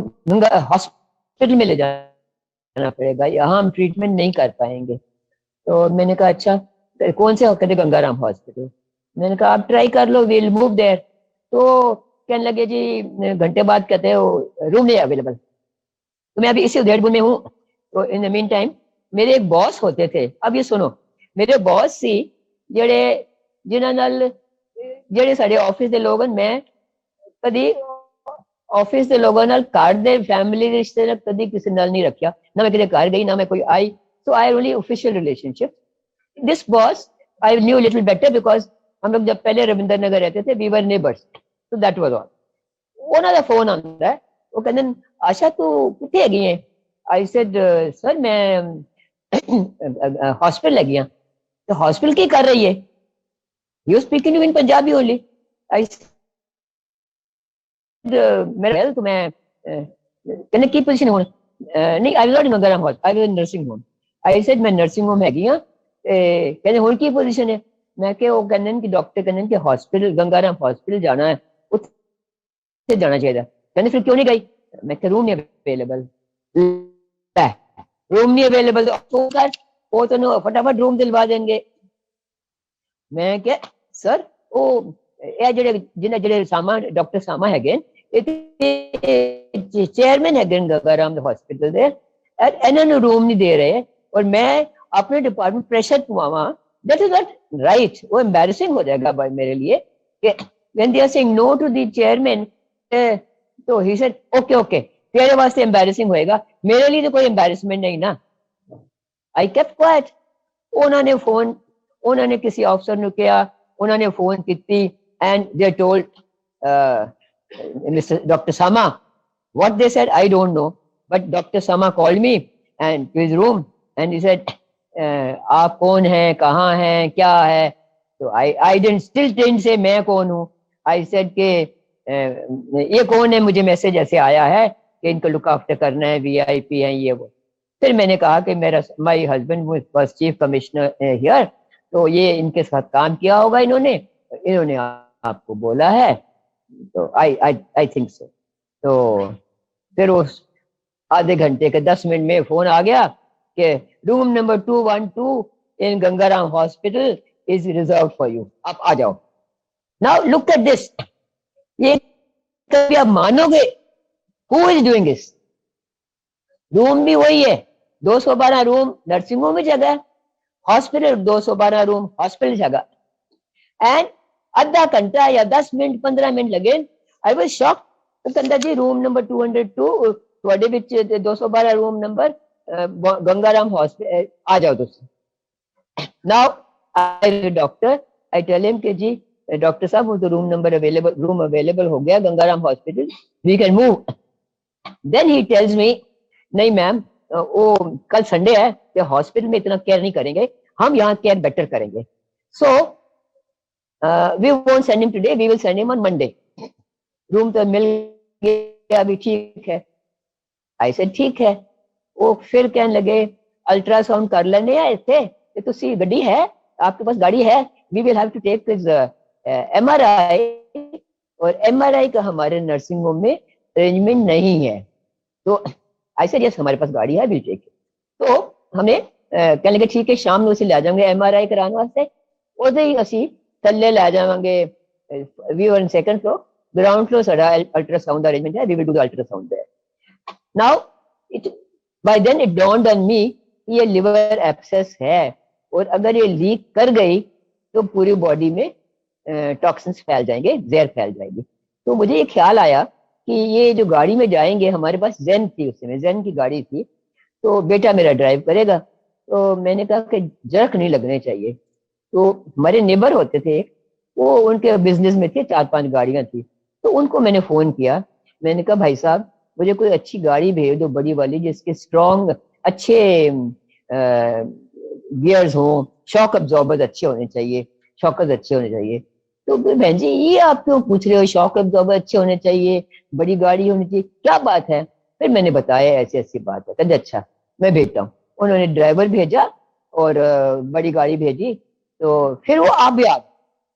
हॉस्पिटल में ले जाना पड़ेगा, यहाँ हम ट्रीटमेंट नहीं कर पाएंगे। तो मैंने कहा अच्छा, कौन से? कहते गंगाराम हॉस्पिटल। मैंने कहा आप ट्राई कर लो, विल मूव देयर। तो कहने लगे जी घंटे बाद कहते हो रूम नहीं अवेलेबल। तो मैं अभी इसी उदयपुर में हूँ। तो इन द मीन टाइम मेरे एक बॉस होते थे, अब ये सुनो, मेरे बॉस सी जेड़े जिन्हां नाल जेड़े साडे ऑफिस दे लोग, मैं कदी ऑफिस दे लोगों नाल घर दे फैमिली रिश्ते नाल कदी किसी नाल नहीं रखा, ना मैं किसी घर गई, ना मैं कोई आई। So I only official relationship. This boss I knew little better because हम लोग जब पहले रविंद्र नगर रहते थे, we were neighbours, so that was all। ਉਹਨਾਂ ਦਾ ਫੋਨ ਆਉਂਦਾ ਹੈ, ਉਹ ਕਹਿੰਦੇ ਆਸ਼ਾ ਤੂੰ ਕਿੱਥੇ ਹੈਗੀ ਹੈ? ਆਈ ਸੈਡ ਸਰ ਮੈਂ हॉस्पिटल लगी हाँ। तो हॉस्पिटल की कर रही है? You speaking in Punjabi only. I मेरा तो मैं कहने की पोजीशन हूँ नहीं, I was not in Gangaram hospital, I was in nursing home. I said मैं नर्सिंग होम हैगी हाँ। कहने हुण की पोजीशन है? मैं कि वो कहने कि डॉक्टर कहने कि हॉस्पिटल गंगाराम हॉस्पिटल जाना है, उत्थे जाना चाहिए। कहने फिर क्यों नहीं गई? मैं कि रूम नहीं अवेलेबल। रूम नहीं अवेलेबल तो सर वो तो फटाफट रूम दिलवा देंगे। मैं क्या सर वो जिन्हें जेडे सामा डॉक्टर सामा है चेयरमैन है गंगाराम हॉस्पिटल दे, इन्होंने रूम नहीं दे रहे और मैं अपने डिपार्टमेंट प्रेशर पवावा, दैट इज नॉट राइट। वो एम्बैरेसिंग हो जाएगा मेरे लिए कि when they are saying no to the chairman. तो ही सेड ओके ओके, तेरे वास्ते एम्बैरेसिंग होएगा, मेरे लिए तो कोई एम्बैरेसमेंट नहीं ना। I kept quiet. उन्होंने फोन, उन्होंने किसी अफसर ने किया, उन्होंने फोन की and they told doctor Sama what they said I don't know, but doctor Sama called me and to his room and he said आप कौन हैं, कहाँ हैं, क्या है? तो आई डिडंट से मैं कौन हूँ। आई सेड के ये कौन है, मुझे मैसेज ऐसे आया है कि इनको लुक आफ्टर करना है, वीआईपी हैं ये वो। फिर मैंने कहा कि मेरा my husband was chief commissioner here, तो ये इनके साथ काम किया होगा इन्होंने आपको बोला है। तो आई थिंक सो। तो फिर आधे घंटे के 10 मिनट में फोन आ गया कि room number 212 in Gangaram hospital is reserve for you, आप आ जाओ। नाउ लुक एट दिस, ये कभी आप मानोगे who is doing this? Room भी वही है, 212 रूम नर्सिंग होम में जगह, हॉस्पिटल 212 रूम हॉस्पिटल जगह, एंड आधा घंटा या 10 मिनट 15 मिनट लगे। आई वाज शॉक, कंदा जी रूम नंबर 202 ਤੁਹਾਡੇ ਵਿੱਚ 212 रूम नंबर गंगाराम हॉस्पिटल आ जाओ तुम। Now I doctor, I tell him कि जी डॉक्टर साहब वो तो रूम अवेलेबल हो गया Gangaram hospital, we can move. Then he tells me नहीं मैम वो कल संडे है तो हॉस्पिटल में इतना केयर नहीं करेंगे, हम यहाँ केयर बेटर करेंगे, so we won't send him today, we will send him on Monday. Room तो मिल गया अभी, ठीक है। ऐसे ठीक है। वो फिर कहने लगे अल्ट्रासाउंड कर लेने आए थे कि तुसी गड्डी है, आपके पास गाड़ी है, we will have to take this MRI, और MRI का हमारे नर्सिंग होम में अरेंजमेंट नहीं है। तो ऐसे यस हमारे पास गाड़ी है, विल टेक। तो हमने कहने लगे ठीक है शाम में उसे ले जाएंगे MRI कराने वास्ते, ਉਹਦੇ ਹੀ ਅਸੀਂ ਥੱਲੇ ਲੈ ਜਾਵਾਂਗੇ, we were in second floor, ground floor साडा अल्ट्रासाउंड ਦਾ ਅਰੇਂਜਮੈਂਟ ਹੈ, we will do the ultrasound there. Now it by then it dawned on me ये लिवर एब्सेस है, और अगर ये लीक कर गई तो पूरी बॉडी में टॉक्सिन्स फैल जाएंगे, जहर फैल जाएगी। तो मुझे ये ख्याल आया कि ये जो गाड़ी में जाएंगे, हमारे पास जेन थी उस समय, जेन की गाड़ी थी, तो बेटा मेरा ड्राइव करेगा। तो मैंने कहा कि जर्क नहीं लगने चाहिए। तो हमारे नेबर होते थे, वो उनके बिजनेस में थे, 4-5 गाड़ियां थी, तो उनको मैंने फोन किया, मैंने कहा भाई साहब मुझे कोई अच्छी गाड़ी भेज दो, बड़ी वाली, जिसके स्ट्रॉन्ग अच्छे गियर्स हो, शॉक अब्जॉर्बर्स अच्छे होने चाहिए, शॉकर्स अच्छे होने चाहिए। तो बहन जी ये आप क्यों पूछ रहे हो, शॉक अब्जॉर्बर अच्छे होने चाहिए, बड़ी गाड़ी होनी चाहिए, क्या बात है? फिर मैंने बताया ऐसी ऐसी बात है। कहते अच्छा मैं भेजता हूँ। उन्होंने ड्राइवर भेजा और बड़ी गाड़ी भेजी। तो फिर वो आप भी आप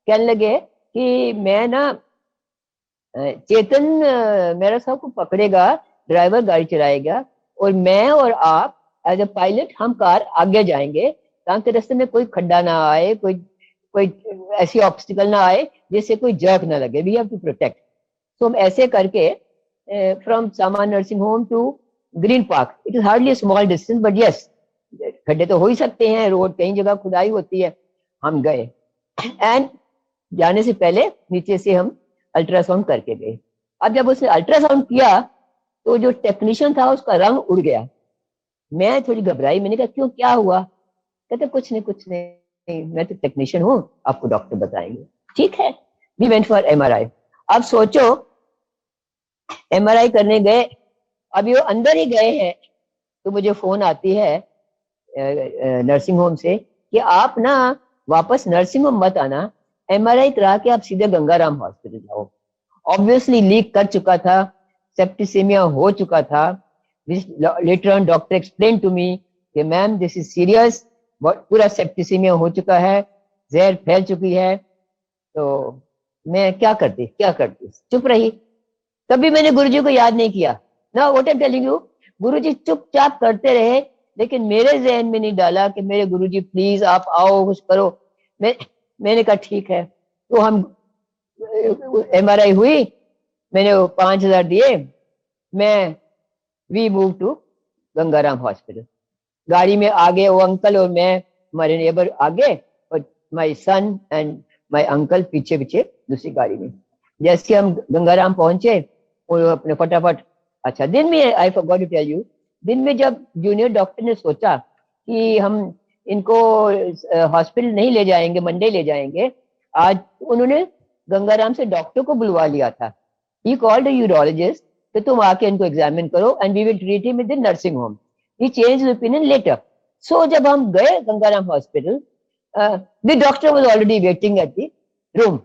कहने लगे कि मैं ना चेतन मेरा साहब को पकड़ेगा, ड्राइवर गाड़ी चलाएगा, और मैं और आप एज ए पायलट हम कार आगे जाएंगे, ताकि रास्ते में कोई खड्डा ना आए, कोई कोई ऐसी ऑब्स्टिकल ना आए जिससे कोई जर्क ना लगे, वी हैव टू प्रोटेक्ट। तो हम ऐसे करके फ्रॉम सामान nursing home to Green Park, it is hardly small distance, but yes खड्डे तो हो ही सकते हैं, रोड कई जगह खुदाई होती है। हम गए एंड जाने से पहले नीचे से हम अल्ट्रासाउंड करके गए। अब जब उसने अल्ट्रासाउंड किया तो जो टेक्नीशियन था उसका रंग उड़ गया। मैं थोड़ी घबराई, मैंने कहा क्यों, क्या हुआ? कहते कुछ नहीं कुछ नहीं, मैं तो टेक्नीशियन हूँ, आपको डॉक्टर बताएंगे। ठीक है, वी वेंट फॉर MRI। अब सोचो MRI करने गए, अभी वो अंदर ही गए हैं तो मुझे फोन आती है नर्सिंग होम से कि आप ना वापस नर्सिंग होम मत आना, MRI करा के आप सीधे गंगाराम हॉस्पिटल जाओ। ऑब्वियसली लीक कर चुका था, सेप्टिसेमिया हो चुका था। Later on doctor explain to me कि मैम दिस इज सीरियस, पूरा सेप्टिसेमिया हो चुका है, जहर फैल चुकी है। तो मैं क्या करती, चुप रही। कभी मैंने गुरुजी को याद नहीं किया ना, what I am telling you, Guruji चुपचाप करते रहे, लेकिन मेरे जहन में नहीं डाला कि मेरे गुरुजी प्लीज आप आओ कुछ करो। मैंने कहा ठीक है। तो हम MRI हुई, मैंने वो 5,000 दिए, मैं we move to Gangaram hospital. गाड़ी में आगे वो अंकल और मैं, हमारे नेबर आगे, और my son and my uncle पीछे पीछे दूसरी गाड़ी में। जैसे हम गंगाराम पहुंचे वो अपने फटाफट, अच्छा दिन में I forgot to tell you, दिन में जब जूनियर डॉक्टर ने सोचा कि हम इनको हॉस्पिटल नहीं ले जाएंगे, मंडे ले जाएंगे, आज उन्होंने गंगाराम से डॉक्टर को बुलवा लिया था। ही कॉल्ड यूरोलॉजिस्ट कि तुम आके इनको एग्जामिन करो and we will treat him in nursing home. He change opinion letter. So जब हम गए Gangaram hospital, the doctor was already waiting at the room,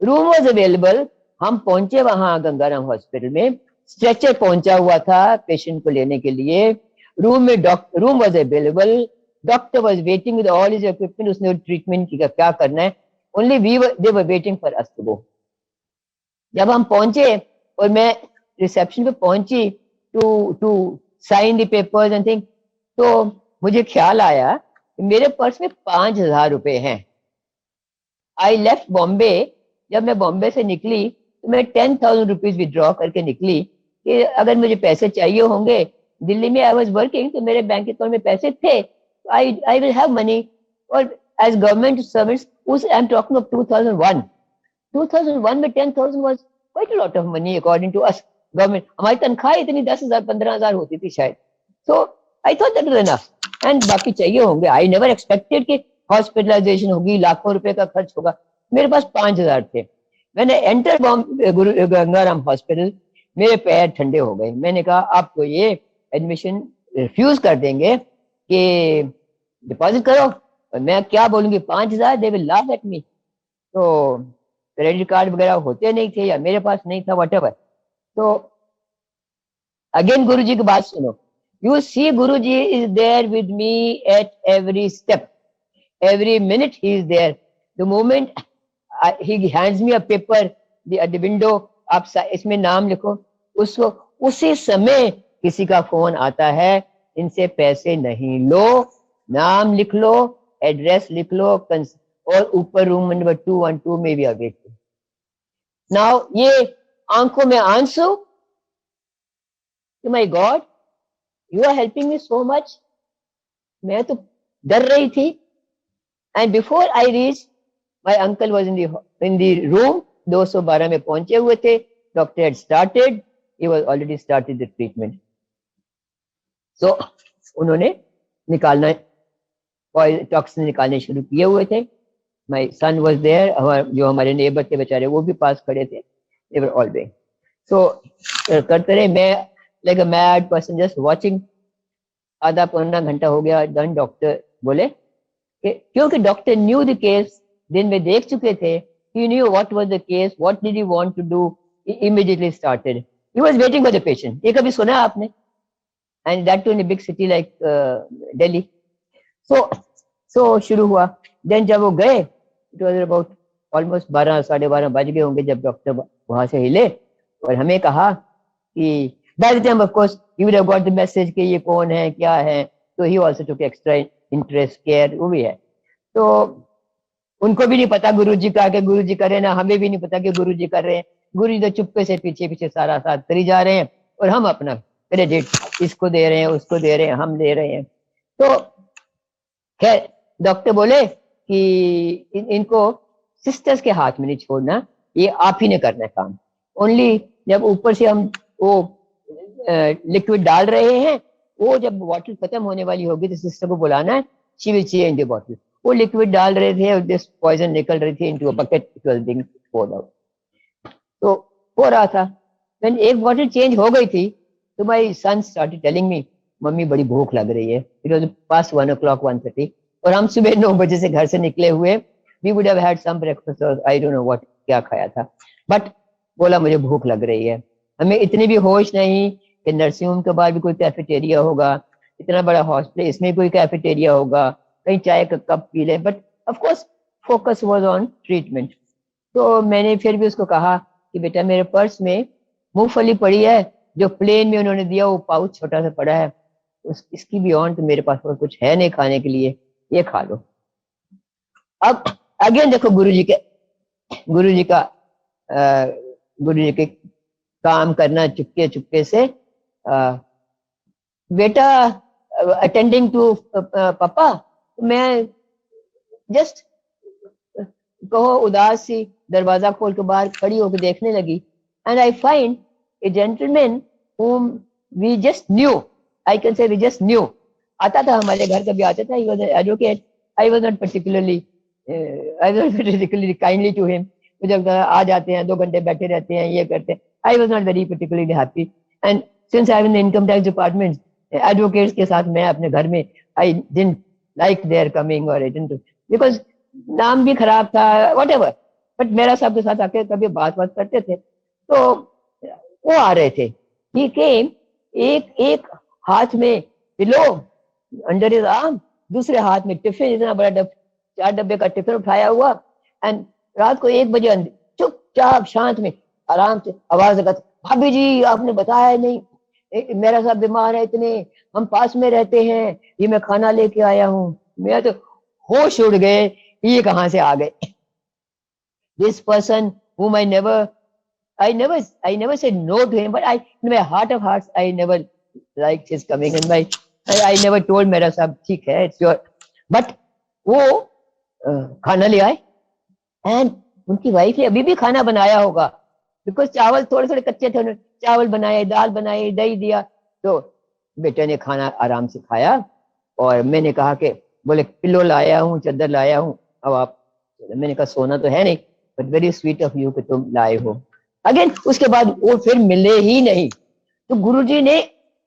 room was available. हम पहुंचे वहां गंगाराम हॉस्पिटल में, स्ट्रेचर पहुंचा हुआ था पेशेंट को लेने के लिए, रूम में room was available, doctor was waiting with all his equipment, उसने ट्रीटमेंट की क्या करना है, only they were waiting for us to go. जब हम पहुंचे और मैं रिसेप्शन पे पहुंची to sign the papers and thing. तो मुझे ख्याल आया कि मेरे पर्स में 5,000 रुपए हैं। I left Bombay. जब मैं बॉम्बे से निकली तो मैं 10,000 रुपीज विड्रॉ करके निकली कि अगर मुझे पैसे चाहिए होंगे। दिल्ली में आई वॉज वर्किंग, तो मेरे बैंक अकाउंट में पैसे थे, आई विल हैव मनी। और एज गवर्नमेंट सर्विस, उस आई एम टॉकिंग ऑफ 2001। 2001 में 10,000 was quite a lot of money according to us government. हमारी तनख्वाह इतनी 10,000 15,000 होती थी शायद। So I thought that was enough. And बाकी चाहिए होंगे। आई नेवर एक्सपेक्टेड कि हॉस्पिटलाइजेशन होगी, लाखों रुपए का खर्च होगा। मेरे पास 5,000 थे। मैंने एंटर गुरु गंगाराम हॉस्पिटल, मेरे पैर ठंडे हो गए। मैंने कहा आपको ये एडमिशन रिफ्यूज कर देंगे कि डिपॉजिट करो। और मैं क्या बोलूंगी 5,000, they will laugh at me. तो क्रेडिट कार्ड वगैरह होते नहीं थे या मेरे पास नहीं था, वट एवर। तो अगेन गुरु जी की बात सुनो। You see Guru ji is there with me at every step, every minute he is there. The moment he hands me a paper at the window, आप इसमें नाम लिखो, उसको उसी समय किसी का फोन आता है, इनसे पैसे नहीं लो, नाम लिख लो, एड्रेस लिख लो, और ऊपर रूम नंबर 212 में भी अवेट। नाउ ये आंखों में आंसू, my god you are helping me so much. मैं तो डर रही थी। And before I reached, my uncle was in the room. 212 में पहुंचे हुए थे। Doctor had started. He was already started the treatment. So उन्होंने निकालना, टॉक्सिन निकालने शुरू किए हुए थे। My son was there. जो हमारे नेबर थे बेचारे, वो भी पास खड़े थे। They were all there. So करते रहे। मैं like a mad person just watching. आधा पौना घंटा हो गया। Then डॉक्टर बोले, क्योंकि डॉक्टर न्यू द केस, दिन में देख चुके थे, he knew what was the case, what did he want to do, he immediately started, he was waiting for the patient। ये कभी सुना आपने? and that too in a big city like Delhi। so शुरू हुआ। then जब वो गए, it was about almost 12 साढ़े 12 बज गए होंगे जब डॉक्टर वहां से हिले और हमें कहा कि by the time of course you would have got the message कि ये कौन है क्या है। तो he also took extra interest care, वो भी है। तो उनको भी नहीं पता गुरुजी का कि गुरुजी कर रहे हैं ना, हमें भी नहीं पता कि गुरुजी कर रहे हैं। गुरुजी तो चुपके से पीछे पीछे सारा साथ करी जा रहे हैं और हम अपना क्रेडिट इसको दे रहे हैं, उसको दे रहे हैं, हम दे रहे हैं। तो खैर डॉक्टर बोले कि इनको सिस्टर्स के हाथ में नहीं छोड़ना, ये आप ही ने करना है काम। ओनली जब ऊपर से हम वो लिक्विड डाल रहे हैं, वो जब बॉटल खत्म होने वाली होगी तो सिस्टर को बुलाना है, शी विल ची इन द बॉटल। वो लिक्विड डाल रहे थे और दिस पॉइजन निकल रही थी into a bucket, it was being poured out. तो हो रहा था। व्हेन एक बॉटल चेंज हो गई थी तो my son started telling me, mummy बड़ी भूख लग रही है। इट वाज पास 1 o'clock 1:30 और हम सुबह 9 बजे से घर से निकले हुए। We would have had some breakfast और आई डोंट नो व्हाट, क्या खाया था, बट बोला मुझे भूख लग रही है। हमें इतनी भी होश नहीं कि नर्सिंग होम के बाद भी कोई कैफेटेरिया होगा, इतना बड़ा हॉस्पिटल इसमें कोई कैफेटेरिया होगा, कहीं चाय का कप पी ले। But of course focus was on treatment. तो मैंने फिर भी उसको कहा कि बेटा मेरे पर्स में मूंगफली पड़ी है, जो प्लेन में उन्होंने दिया वो पाउच छोटा सा पड़ा है, इसकी बियॉन्ड तो मेरे पास और कुछ है नहीं खाने के लिए, ये खा लो। अब अगेन देखो गुरु जी के काम करना चुपके चुपके से। बेटा अटेंडिंग टू पापा, मैं जस्ट कहो उदास सी दरवाजा खोल के बाहर खड़ी होकर देखने लगी। And I find A gentleman whom we just knew, I can say we just knew, आता था हमारे घर, कभी आता था। he was an advocate, I was not particularly kindly to him। मुझे आ जाते हैं 2 घंटे बैठे रहते हैं, ये करते हैं। I was not very particularly happy and since I am in the income tax department, advocates के साथ मैं अपने घर में I didn't like their coming or I didn't, because नाम भी खराब था, whatever, but मेरा सबके साथ आके कभी बात करते थे। तो वो आ रहे थे, he came, एक हाथ में पिलो अंडर हिज आर्म, दूसरे हाथ में टिफिन, इतना बड़ा 4 डब्बे का टिफिन उठाया हुआ। एंड रात को 1 बजे चुपचाप शांत में आराम से आवाज लगा, भाभी जी आपने बताया नहीं, मेरा साहब बीमार है, इतने हम पास में रहते हैं, ये मैं खाना लेके आया हूँ। मैं तो होश उड़ गए, ये कहाँ से आ गए। This person whom I never said no to him, but in my heart of hearts, I never liked his coming, and I never told मेरा साहब ठीक है, it's your, but वो खाना ले आए, एंड उनकी वाइफ ने अभी भी खाना बनाया होगा, बिकॉज चावल थोड़े थोड़े कच्चे थे, उन्होंने चावल बनाए, दाल बनाई, दही दिया, तो बेटे ने खाना आराम से खाया। और मैंने कहा कि बोले पिलो लाया हूँ, चादर लाया हूँ, अब आप, मैंने कहा सोना तो है नहीं, but very sweet of you कि तुम लाए हो। अगेन उसके बाद वो फिर मिले ही नहीं। तो गुरुजी ने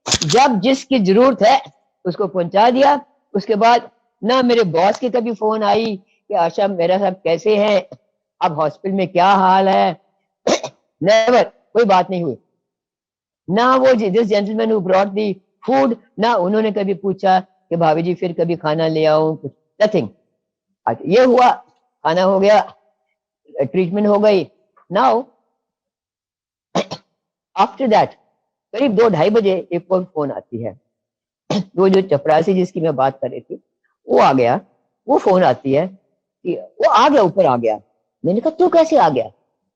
जब जिसकी जरूरत है उसको पहुंचा दिया। उसके बाद ना मेरे बॉस की कभी फोन आई कि आशा मेरा साहब कैसे हैं, अब हॉस्पिटल में क्या हाल है, नेवर, कोई बात नहीं हुई। ना वो this gentleman who brought the food, ना उन्होंने कभी पूछा कि भाभी जी फिर कभी खाना ले आऊं, कुछ नथिंग। ये हुआ, खाना हो गया, ट्रीटमेंट हो गई। नाउ आफ्टर दैट करीब 2-2:30 बजे एक और फोन आती है। वो जो चपरासी जिसकी मैं बात कर रही थी वो आ गया, वो फोन आती है कि वो आ गया, ऊपर आ गया। मैंने कहा तू कैसे आ गया?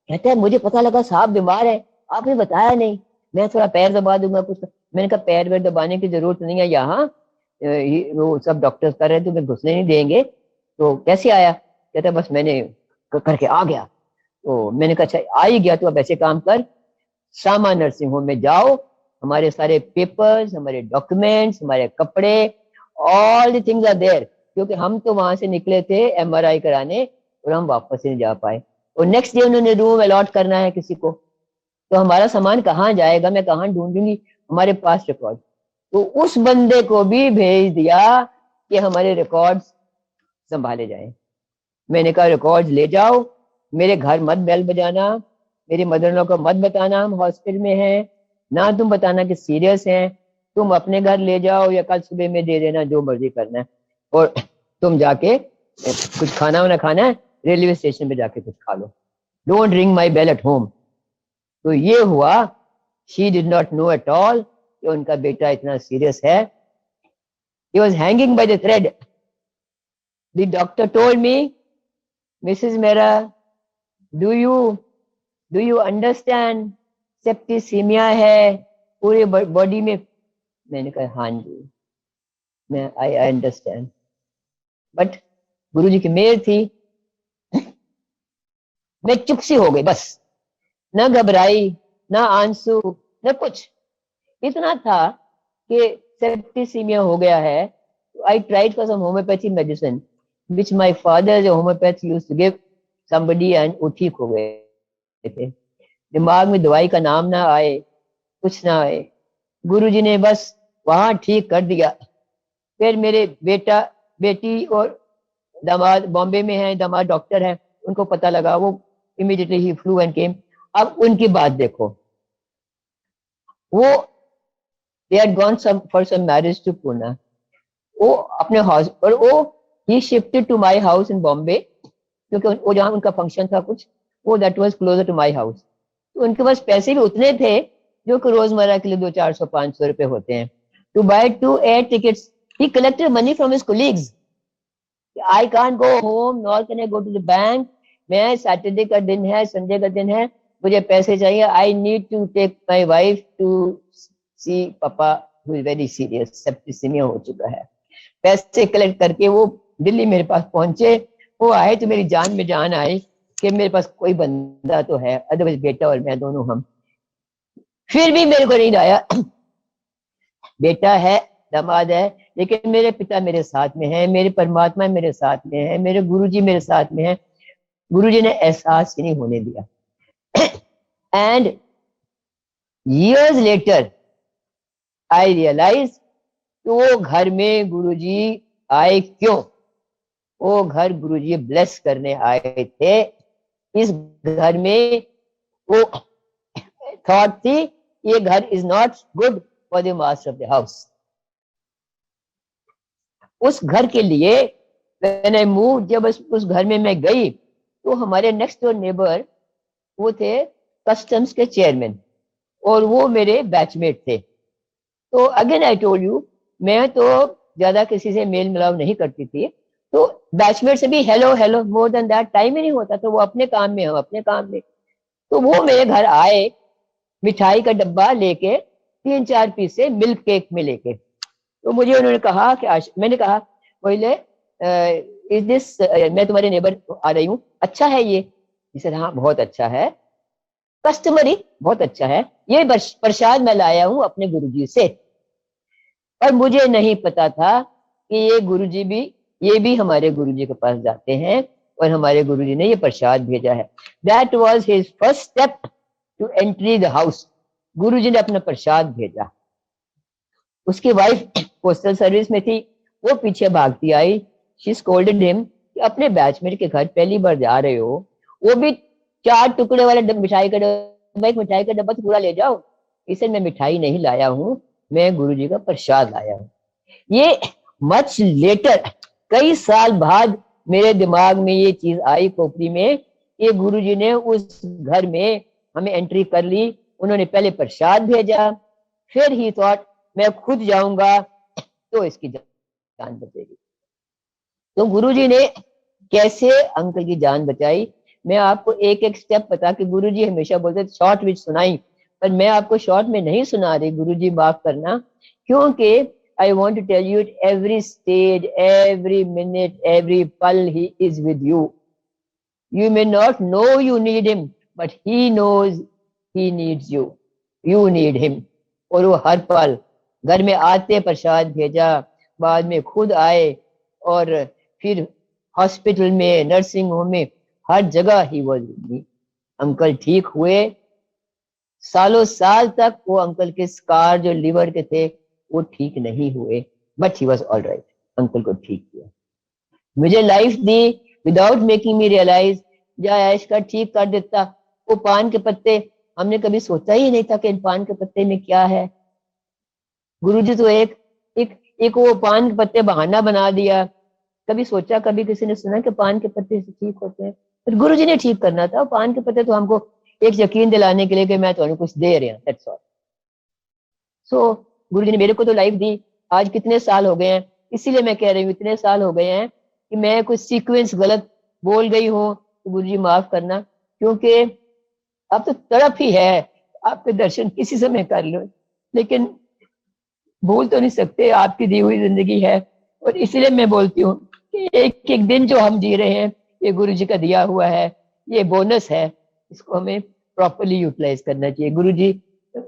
कहता है मुझे पता लगा साहब बीमार है, आपने बताया नहीं, मैं थोड़ा पैर दबा दूंगा कुछ। मैंने कहा पैर वैर दबाने की जरूरत नहीं है, यहाँ वो सब डॉक्टर्स कर रहे थे, तुम्हें घुसने नहीं देंगे, तो कैसे आया? कहता बस मैंने करके आ गया। तो मैंने कहा अच्छा आ ही गया तो अब ऐसे काम कर, सामा नर्सिंग होम में जाओ, हमारे सारे पेपर्स, हमारे डॉक्यूमेंट्स, हमारे कपड़े, all the things are there, क्योंकि हम तो वहां से निकले थे एमआरआई कराने और हम वापस नहीं जा पाए। और नेक्स्ट डे उन्होंने रूम अलॉट करना है किसी को, तो हमारा सामान कहाँ जाएगा, मैं कहाँ ढूंढूंगी हमारे पास रिकॉर्ड। तो उस बंदे को भी भेज दिया कि हमारे रिकॉर्ड्स संभाले जाएं। मैंने कहा रिकॉर्ड्स ले जाओ, मेरे घर मत बेल बजाना, मेरी मदर इन लॉ को मत बताना हम हॉस्पिटल में हैं, ना तुम बताना कि सीरियस हैं, तुम अपने घर ले जाओ या कल सुबह में दे देना, जो मर्जी करना है, और तुम जाके कुछ खाना वाना खाना है रेलवे स्टेशन पे जाके कुछ खा लो, don't ring my bell at home. तो ये हुआ, she did not know at all कि उनका बेटा इतना सीरियस है। He was hanging by the thread. The doctor told me, Mrs Mehra, do you understand septicaemia है पूरे बॉडी में? मैंने कहा हाँ जी, मैं आई अंडरस्टैंड। बट गुरुजी की मेहर थी, मैं चुप सी हो गई बस, ना घबराई, ना आंसू, ना कुछ। इतना था कि सेप्टिसीमिया हो गया है। I tried for some homeopathy medicine which my father जो homeopath used to give somebody, and वो ठीक हो गए थे। दिमाग में दवाई का नाम ना आए, कुछ ना आए, गुरुजी ने बस वहां ठीक कर दिया। फिर मेरे बेटा बेटी और दामाद बॉम्बे में है, दामाद डॉक्टर है, उनको पता लगा, वो इमीडिएटली ही फ्लू एंड केम। अब उनकी बात देखो, वो they had gone some for some marriage to Pune, वो अपने हाउस, और वो ही shifted to my house in Bombay, क्योंकि वो जहाँ उनका फंक्शन था कुछ, वो that was closer to my house. तो उनके पास पैसे भी उतने थे जो कि रोजमर्रा के लिए 200-400-500 रुपए होते हैं, to buy 2 air tickets. He collected money from his colleagues. I can't go home nor can I go to the bank, मैं सैटरडे का दिन है, संडे का दिन है, मुझे पैसे चाहिए, I need to take my wife to see papa who is very serious, septicaemia हो चुका है। पैसे कलेक्ट करके वो दिल्ली मेरे पास पहुंचे। वो आए तो मेरी जान में जान आई कि मेरे पास कोई बंदा तो है, अदरवाइज बेटा और मैं दोनों हम। फिर भी मेरे को नहीं आया, बेटा है, दामाद है, लेकिन मेरे पिता मेरे साथ में है, मेरे परमात्मा मेरे साथ में है, मेरे गुरुजी मेरे साथ में है। गुरुजी ने एहसास ही नहीं होने दिया। And years later I realize कि वो घर में गुरुजी आए क्यों। वो घर गुरुजी ब्लेस करने आए थे। इस घर में वो थॉट थी ये घर is not good for the master of the house. उस घर के लिए व्हेन आई मूव, जब उस घर में मैं गई तो हमारे नेक्स्ट डोर नेबर वो थे कस्टम्स के चेयरमैन, और वो मेरे बैचमेट थे। तो अगेन आई टोल्ड यू, मैं तो ज्यादा किसी से मेल मिलाप नहीं करती थी, तो बैचमेट से भी hello hello, more than that time ही नहीं होता, तो वो अपने काम में, हम अपने काम में। तो वो मेरे घर आए मिठाई का डब्बा लेके, 3-4 पीस से मिल्क केक में लेके। तो मुझे उन्होंने कहा कि मैंने कहा बोले इज दिस, मैं तुम्हारे नेबर आ रही हूँ, अच्छा है ये? जिसे हाँ बहुत अच्छा है, कस्टमरी बहुत अच्छा है, ये प्रसाद मैं लाया हूँ अपने गुरुजी से। और मुझे नहीं पता था कि ये गुरुजी भी, ये भी हमारे गुरुजी के पास जाते हैं और हमारे गुरुजी ने ये प्रसाद भेजा है। That was his first step to entry the house. Guruji ने अपना प्रसाद भेजा। उसकी वाइफ पोस्टल सर्विस में थी, वो पीछे भागती आई। शी स्कोल्डेड हिम कि अपने बैचमेट के घर पहली बार जा रहे हो, वो भी 4 टुकड़े वाला मिठाई का डब्बा, एक मिठाई का डब्बा तो पूरा ले जाओ। इसे मैं मिठाई नहीं लाया हूँ, मैं गुरुजी का प्रसाद लाया हूँ। ये मच लेटर, कई साल बाद मेरे दिमाग में ये चीज आई खोपड़ी में, ये गुरुजी ने उस घर में हमें एंट्री कर ली। उन्होंने पहले प्रसाद भेजा, फिर ही थॉट मैं खुद जाऊंगा तो इसकी जान बचेगी। तो गुरुजी ने कैसे अंकल की जान बचाई, मैं आपको एक एक स्टेप बता के, गुरुजी हमेशा बोलते शॉर्ट विच सुनाई, पर मैं आपको शॉर्ट में नहीं सुना रही, गुरुजी माफ करना, क्योंकि I want to tell you every stage, every minute, every पल he is with you. You may not know you need him, but he knows he needs you, you need him. और वो हर पल घर में आते प्रसाद भेजा, बाद में खुद आए, और फिर हॉस्पिटल में, नर्सिंग होम में, हर जगह ही वो अंकल ठीक हुए। सालों साल तक वो अंकल के स्कार जो लिवर के थे वो ठीक नहीं हुए, but he was all right. Uncle को ठीक किया, मुझे लाइफ दी विदाउट मेकिंग मी रियलाइज। या ऐश का ठीक कर देता। वो पान के पत्ते, हमने कभी सोचा ही नहीं था कि इन पान के पत्ते में क्या है। गुरुजी तो एक एक एक वो पान के पत्ते बहाना बना दिया। कभी सोचा, कभी किसी ने सुना कि पान के पत्ते से ठीक होते हैं? फिर गुरुजी ने ठीक करना था। पान के पत्ते तो हमको एक यकीन दिलाने के लिए कि मैं तुम्हें कुछ दे रहा हूँ, दैट्स ऑल। सो गुरुजी ने मेरे को तो लाइफ दी। आज कितने साल हो गए हैं, इसीलिए मैं कह रही हूँ इतने साल हो गए हैं कि मैं कुछ सीक्वेंस गलत बोल गई हूँ तो गुरुजी माफ करना, क्योंकि अब तो तड़प ही है आपके दर्शन किसी समय कर लो, लेकिन भूल तो नहीं सकते, आपकी दी हुई जिंदगी है। और इसलिए मैं बोलती हूँ कि एक एक दिन जो हम जी रहे हैं ये गुरु जी का दिया हुआ है, ये बोनस है, इसको हमें प्रॉपरली यूटिलाइज करना चाहिए। गुरु जी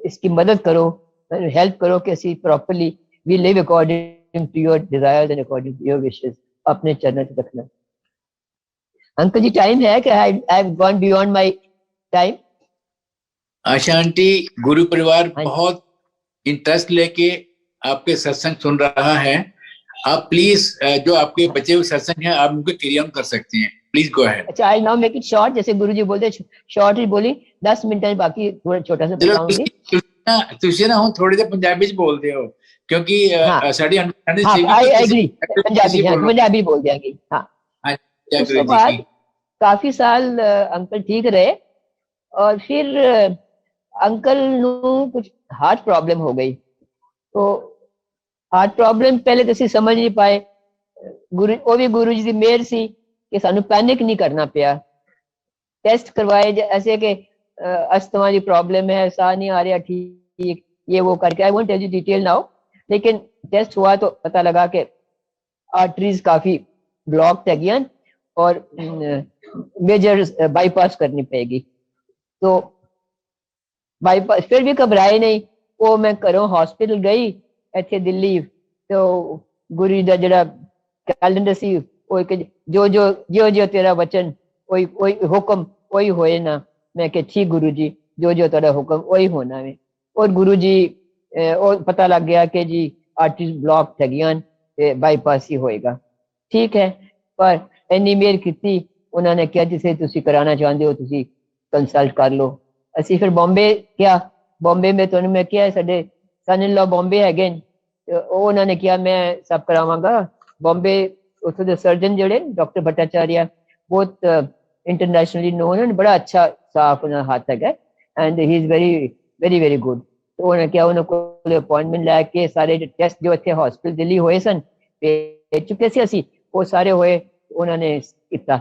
इसकी मदद करो, हेल्प करो कि ऐसी properly we live according to your desires and according to your wishes. अपने चरणों से रखना। अंकल जी टाइम है कि I have gone beyond my time? Asha auntie, गुरु परिवार बहुत इंटरेस्ट लेके आपके सत्संग सुन रहा है। आप प्लीज जो आपके बचे हुए सत्संग हैं आप उनको कैरी ऑन कर सकते हैं। Please go ahead. अच्छा, I now make it short, जैसे गुरुजी बोलते शॉर्ट ही बोली, 10 मिनट है बाकी, थोड़ा छोटा सा बताऊंगी। ਤੁਸੀਂ ਨਾ ਹੁਣ ਥੋੜੇ ਜਿਹਾ ਪੰਜਾਬੀ ਚ ਬੋਲਦੇ ਹੋ ਕਿਉਂਕਿ ਸਾਡੀ ਅੰਡਰਸਟੈਂਡਿੰਗ हाँ, ਸੀ आई कि एग्री, पंजाबी, हाँ पंजाबी बोल देंगे। हाँ, उसके बाद काफी साल अंकल ठीक रहे, और फिर अंकल ਨੂੰ कुछ हार्ट प्रॉब्लम हो गई। तो हार्ट प्रॉब्लम पहले तो ਅਸੀਂ समझ नहीं पाए। गुरु वो भी गुरु जी की मेहर सी कि सानू पैनिक नहीं करना पिया। टेस्ट करवाए ऐसे कि अस्थमा की प्रॉब्लम है, साह नहीं आ रहा ठीक, ये वो करके, I won't tell you detail now, लेकिन टेस्ट हुआ तो पता लगा कि आर्टरीज काफी ब्लॉक है और मेजर बाईपास करनी पड़ेगी। तो बाईपास फिर भी घबराए नहीं। वो मैं घरों हॉस्पिटल गई इतने दिल्ली, तो गुरु का जरा कैलेंडर सी वो जो जो जो जो तेरा वचन वही वही हुक्म वही होए ना। मैं कह ठीक गुरु जी, जो जो तेरा हुक्म वही होना है। और गुरु जी और पता लग गया कि जी आर्टरीज ब्लॉक है, बाईपास ही होएगा। ठीक है, पर इन्नी मेहर की उन्होंने कहा जिसे तुसी कराना चाहते हो तुसी कंसल्ट कर लो। ਅਸੀਂ ਫਿਰ ਬੰਬੇ ਗਿਆ। ਬੰਬੇ में ਤੁਹਾਨੂੰ ਮੈਂ ਕਿਹਾ ਸਾਡੇ ਸਨ ਇਨ ਲਾ ਬੰਬੇ ਹੈਗੇ ਨੇ, ਉਹ ਉਹਨਾਂ ਨੇ ਕਿਹਾ ਮੈਂ ਸਭ ਕਰਾਵਾਂਗਾ। ਬੰਬੇ ਉੱਥੋਂ ਦੇ ਸਰਜਨ ਜਿਹੜੇ ਡਾਕਟਰ ਭੱਟਾਚਾਰੀਆ ਬਹੁਤ ਇੰਟਰਨੈਸ਼ਨਲੀ ਨੋਨ ਹਨ, ਬੜਾ ਅੱਛਾ ਸਾਫ ਉਹਨਾਂ ਦਾ ਹੱਥ ਹੈਗਾ, and he is very very very good. तो उन्होंने क्या, उन्होंने अपॉइंटमेंट लैके सारे टेस्ट जो इतने हॉस्पिटल दिल्ली होए सन भेज चुके सी असी, वो सारे होए, उन्होंने किया।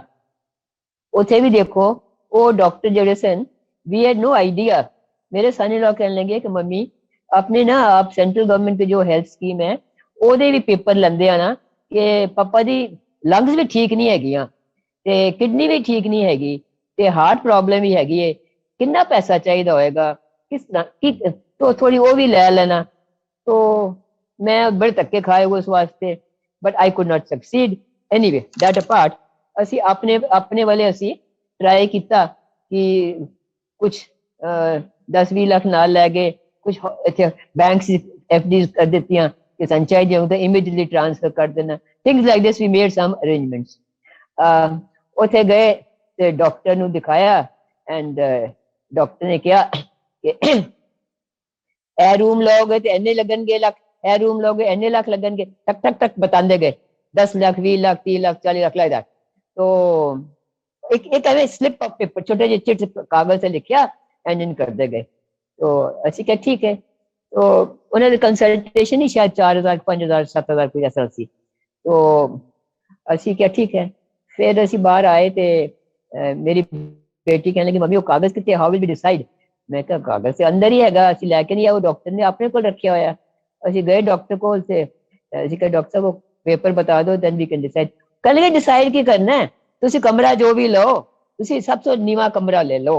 उथे भी देखो वो डॉक्टर जेडे सन, वी हैड नो आइडिया। मेरे सन इन लॉ कहने लगे कि मम्मी अपने ना आप सेंट्रल गवर्नमेंट की जो हेल्थ स्कीम है ਉਹਦੇ ਵੀ ਪੇਪਰ ਲੈਂਦੇ ਆ ਨਾ ਕਿ ਪਾਪਾ ਦੀ ਲੰਗਸ ਵੀ ਠੀਕ ਨਹੀਂ ਹੈਗੀਆਂ ਤੇ ਕਿਡਨੀ ਵੀ ਠੀਕ ਨਹੀਂ ਹੈਗੀ ਤੇ ਹਾਰਟ ਪ੍ਰੋਬਲਮ ਵੀ ਹੈਗੀ ਏ, ਕਿੰਨਾ ਪੈਸਾ ਚਾਹੀਦਾ ਹੋਏਗਾ, ਕਿਸ ਤਰ੍ਹਾਂ ਕੀ तो थोड़ी वो भी ले लेना। तो मैं बड़े धक्के खाए उस वास्ते, but I could not succeed. Anyway that apart, असी अपने अपने वाले असी ट्राई किया कि कुछ 10-20 लाख नाल लै गए, कुछ इत्थे बैंक FD कर दित्तियां कि सन चाहिए होंगे तो इमीडिएटली ट्रांसफर कर देना। Things like this we made some arrangements. उत्थे गए ते डॉक्टर नूं दिखाया एंड डॉक्टर ने कहा कि ए रूम लोगे तो इन्ने लगनगे लख, ए रूम लोगे इन्ने लाख लगनगे, टक टक टक बताते गए 10 लाख 20 लाख 30 लाख 40 लाख लाइक दैट। तो एक ऐसे स्लिप ऑफ पेपर छोटे जे चिट कागज से लिखा एंड इन करते गए। तो असि क्या ठीक है। तो उन्होंने कंसल्टेशन ही शायद 4000 5000 7000 कोई ऐसा सी। तो असि क्या ठीक है। फिर असि बाहर आए थे, मेरी बेटी कहने लगी मम्मी वो कागज कितने, हाउ विल बी डिसाइड। मैं कहा कागज से अंदर ही हैगा, असि लैके नहीं आया, वो डॉक्टर ने अपने को रखा होया। असि गए डॉक्टर को से असि कहा डॉक्टर साहब वो पेपर बता दो देन वी कैन डिसाइड। कहने लगे डिसाइड की करना है, तुसी कमरा जो भी लो, तुसी सब तो नीवा कमरा ले लो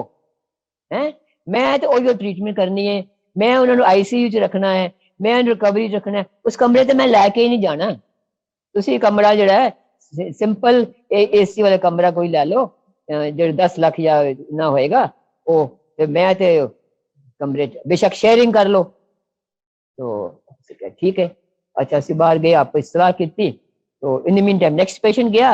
हैं। मैं तो ओयो ट्रीटमेंट करनी है, मैं उन्होंने ICU च रखना है, मैं रिकवरी च रखना है, उस कमरे ते मैं लैके ही नहीं जाना। तुसी कमरा जो है सिंपल AC वाला कमरा कोई ले लो जो 10 लाख या ना होएगा वो, ते मैं ते कमरे बेशक शेयरिंग कर लो। तो ठीक है। अच्छा असि बाहर गए, आप सलाह की। तो इन the mean time next patient गया,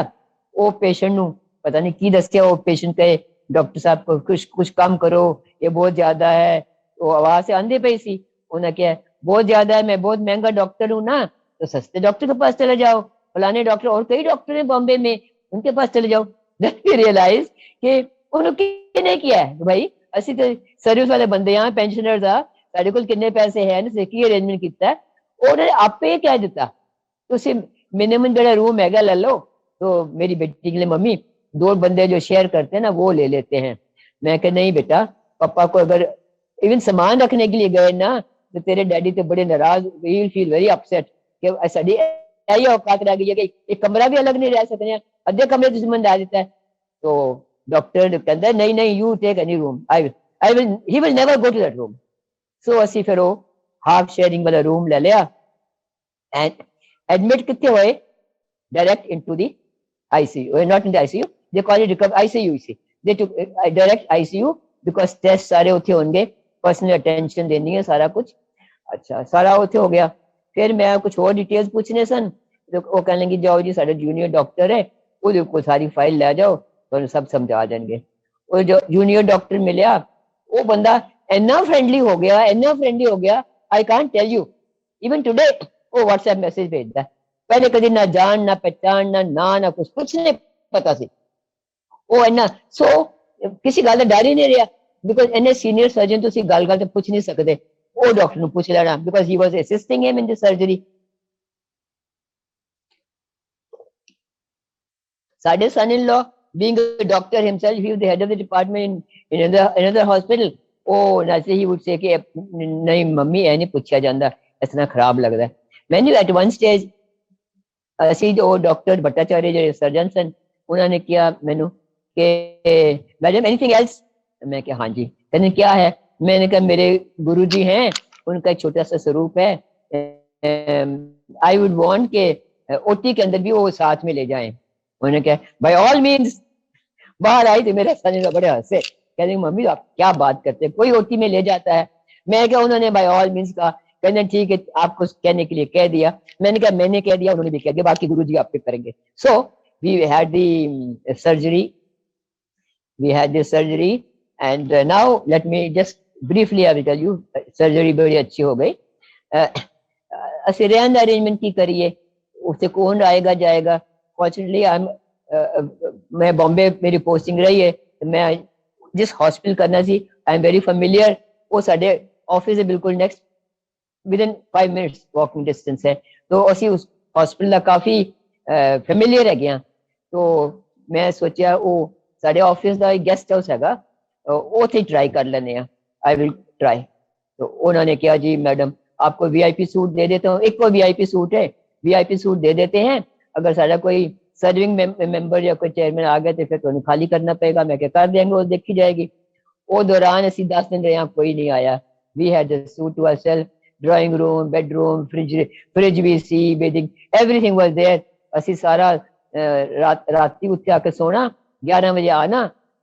वो पेशेंट नू पता नहीं की दसिया, वो पेशेंट कहे डॉक्टर साहब को कुछ कम करो, ये बहुत ज्यादा है। वो आवाज से आंधी पई सी, उन्हें क्या बहुत ज्यादा है, मैं बहुत महंगा डॉक्टर हूँ ना, तो सस्ते डॉक्टर के पास चले जाओ, फलाने डॉक्टर और कई डॉक्टर है बॉम्बे में, उनके पास चले जाओ। रियलाइज कि उन्होंने किया है भाई असि तो सर्विस वाले बंदे यहाँ पेंशनर्स आ, साढ़े को किन्ने पैसे है ना की अरेंजमेंट किया है, उन्होंने आपे क्या दिता, तुसी मिनिमम जो रूम हैगा ले लो। तो मेरी बेटी के लिए मम्मी 2 बंदे जो शेयर करते हैं ना वो ले लेते हैं। मैं कह नहीं बेटा, पापा को अगर इवन सामान रखने के लिए गए ना तो तेरे डैडी तो बड़े नाराज, he will feel very upset कि साडी यही औकात रह गई है कि एक कमरा भी अलग नहीं रह सकते, अद्धे कमरे दुश्मन डाल देता है। तो डॉक्टर कहता है नहीं नहीं you take any room, I will he will never go to that room. So असी फिर वो हाफ शेयरिंग वाला रूम ले लिया एंड एडमिट कितने हुए direct into the ICU, not in the ICU, they call it ICU, they took direct ICU because test सारे उथे होंगे, पर्सनल अटेंशन देनी है सारा कुछ। अच्छा सारा उथे हो गया। फिर मैं कुछ और डिटेल्स पूछने सन, तो वो कहने लगी जाओ जी साढ़े जूनियर डॉक्टर है, वो सारी फाइल ले जाओ तो सब समझा देंगे। वो जो जूनियर डॉक्टर मिलया वो बंदा इतना फ्रेंडली हो गया, इतना फ्रेंडली हो गया, I can't tell you. Even today वो व्हाट्सएप मैसेज भेजता है, पहले कभी ना जान ना पहचान ना कुछ नहीं पता सी वो इन्ना। सो किसी गल का डर ही नहीं रहा बिकॉज इन्ने सीनियर सर्जन तुसी गल ते पूछ नहीं सकते, वो डॉक्टर ने पूछ लेना because he was assisting him in the surgery. साडे son in law being a doctor himself, he was the head of the department in another hospital. Oh, naturally he would say कि नहीं mummy ऐ नहीं पूछा जाता, इतना खराब लगता है। मैंने at one stage ਅਸੀਂ जो डॉक्टर भट्टाचार्य जो सर्जन सन उन्होंने किया मैनू कि मैडम एनीथिंग एल्स, मैं क्या हाँ जी। कहने क्या है, मैंने कहा मेरे गुरुजी हैं, उनका एक छोटा सा स्वरूप है, आई वुड वांट के OT के अंदर भी वो साथ में ले जाएं। उन्होंने कहा बाय ऑल मीन्स। बाहर आई तो मेरे सन बड़े हंसे, कहने मम्मी आप क्या बात करते हैं, कोई OT में ले जाता है। मैं क्या उन्होंने बाय ऑल मीन्स कहा, कहने ठीक है आपको कहने के लिए कह दिया। मैंने कहा मैंने कह दिया, उन्होंने भी कह दिया, बाकी गुरुजी आप पे करेंगे। So we had the surgery and now let me just briefly I will tell you, surgery बड़ी अच्छी हो गई। असि रहन दा अरेंजमेंट की करिए, उससे कौन आएगा जाएगा। फॉर्चुनेटली मैं बॉम्बे मेरी पोस्टिंग रही है, मैं जिस हॉस्पिटल करना सी आई एम वेरी फेमिलियर। वो साडे ऑफिस है बिल्कुल next, within 5 minutes walking distance है। तो ਅਸੀਂ ਉਸ ਹਸਪੀਟਲ ਦਾ ਕਾਫੀ ਫੈਮਿਲੀਅਰ ਹੈਗੇ ਆ। तो मैं सोचा वो साढ़े ऑफिस का गेस्ट हाउस हैगा, उथे ट्राई कर लेने, आई विल ट्राई। तो उन्होंने कहा जी मैडम आपको वीआईपी सूट दे देता हूँ, एक को वीआईपी सूट है, वीआईपी सूट दे देते हैं, अगर सारा कोई सर्विंग मेंबर या कोई चेयरमैन आ गया तो फिर तो खाली करना पड़ेगा। मैं क्या कर देंगे, वो देखी जाएगी। वो दौरान असी 10 दिन रहे, कोई नहीं आया। We had the suite to ourselves, drawing room, bedroom, fridge भी सी, बेडिंग, एवरीथिंग वाज देयर। असी सारा राती उत्थे आके सोना, 11 बजे आना,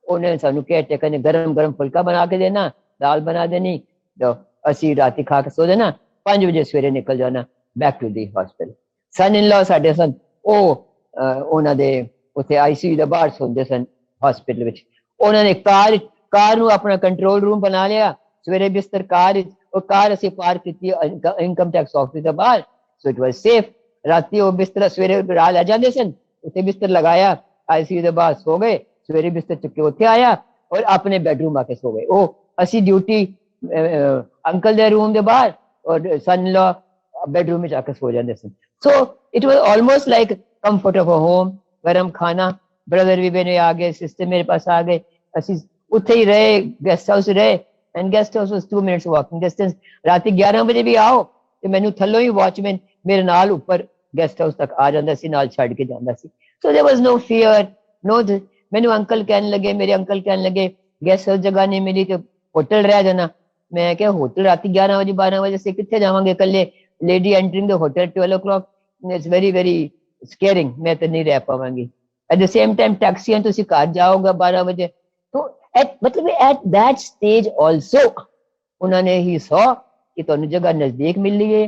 उन्हें सानू केयर टेकर ने गरम गरम फुल्का बना के देना, दाल बना देनी, तो असी राती खा के सो जाना, 5 बजे सवेरे निकल जाना back to the hospital. Son in law साडे सन, ਉਹਨਾਂ ਦੇ ਉੱਥੇ ਆਈਸੀਯੂ ਦੇ ਬਾਹਰ ਸੌਂਦੇ ਸਨ ਹਸਪੀਟਲ ਵਿੱਚ। ਉਹਨਾਂ ਨੇ ਕਾਰ ਨੂੰ ਆਪਣਾ ਕੰਟਰੋਲ ਰੂਮ ਬਣਾ ਲਿਆ, ਸਵੇਰੇ ਬਿਸਤਰ ਕਾਰ, ਉਹ ਕਾਰ ਅਸੀਂ ਪਾਰਕ ਕੀਤੀ ਇਨਕਮ ਟੈਕਸ ਆਫਿਸ ਦੇ ਬਾਹਰ, ਸੋ ਇਟ ਵਾਸ ਸੇਫ। ਰਾਤੀ ਉਹ ਬਿਸਤਰ ਸਵੇਰੇ ਰਾਤ ਲੈ ਜਾਂਦੇ ਸਨ, ਉੱਥੇ ਬਿਸਤਰ ਲਗਾਇਆ, ਆਈਸੀਯੂ ਦੇ ਬਾਹਰ ਸੋ ਗਏ, ਸਵੇਰੇ ਬਿਸਤਰ ਚੁੱਕ ਕੇ ਉੱਥੇ ਆਇਆ ਔਰ ਆਪਣੇ ਬੈਡਰੂਮ ਆ ਕੇ ਸੋ ਗਏ। ਉਹ ਅਸੀਂ ਡਿਊਟੀ ਅੰਕਲ ਦੇ ਰੂਮ ਦੇ ਬਾਹਰ ਔਰ ਸਨ ਲਾ बेडरूम में जाकर सो जाते थे। So it was almost like comfort of a home, गरम खाना, ब्रदर भी मेरे आ गए, सिस्टर मेरे पास आ गए, ਅਸੀਂ ਉੱਥੇ ਹੀ ਰਹੇ, गेस्ट हाउस रहे, and guest house was 2 minutes walking distance. रात 11 बजे भी आओ ਤੇ ਮੈਨੂੰ ਥੱਲੋਂ ਹੀ ਵਾਚਮੈਨ ਮੇਰੇ ਨਾਲ ਉੱਪਰ गेस्ट हाउस तक आ ਜਾਂਦਾ ਸੀ, ਨਾਲ ਛੱਡ ਕੇ ਜਾਂਦਾ ਸੀ। So there was no fear, no. ਮੈਨੂੰ ਅੰਕਲ ਕਹਿਣ ਲੱਗੇ, ਮੇਰੇ ਅੰਕਲ ਕਹਿਣ ਲੱਗੇ गेस्ट हाउस जगह नहीं मिली तो होटल रह जाना। मैं क्या होटल रात 11 बजे 12 बजे से कितने जावांगे इकल्ले, lady entering the hotel 12 o'clock, it's very very scaring, मैं तो नहीं रह पाऊंगी। At the same time taxi तो घर जाओगे 12 बजे। तो मतलब एट दैट स्टेज आल्सो उन्होंने ही सौ कि तुहानू जगह नजदीक मिल रही है,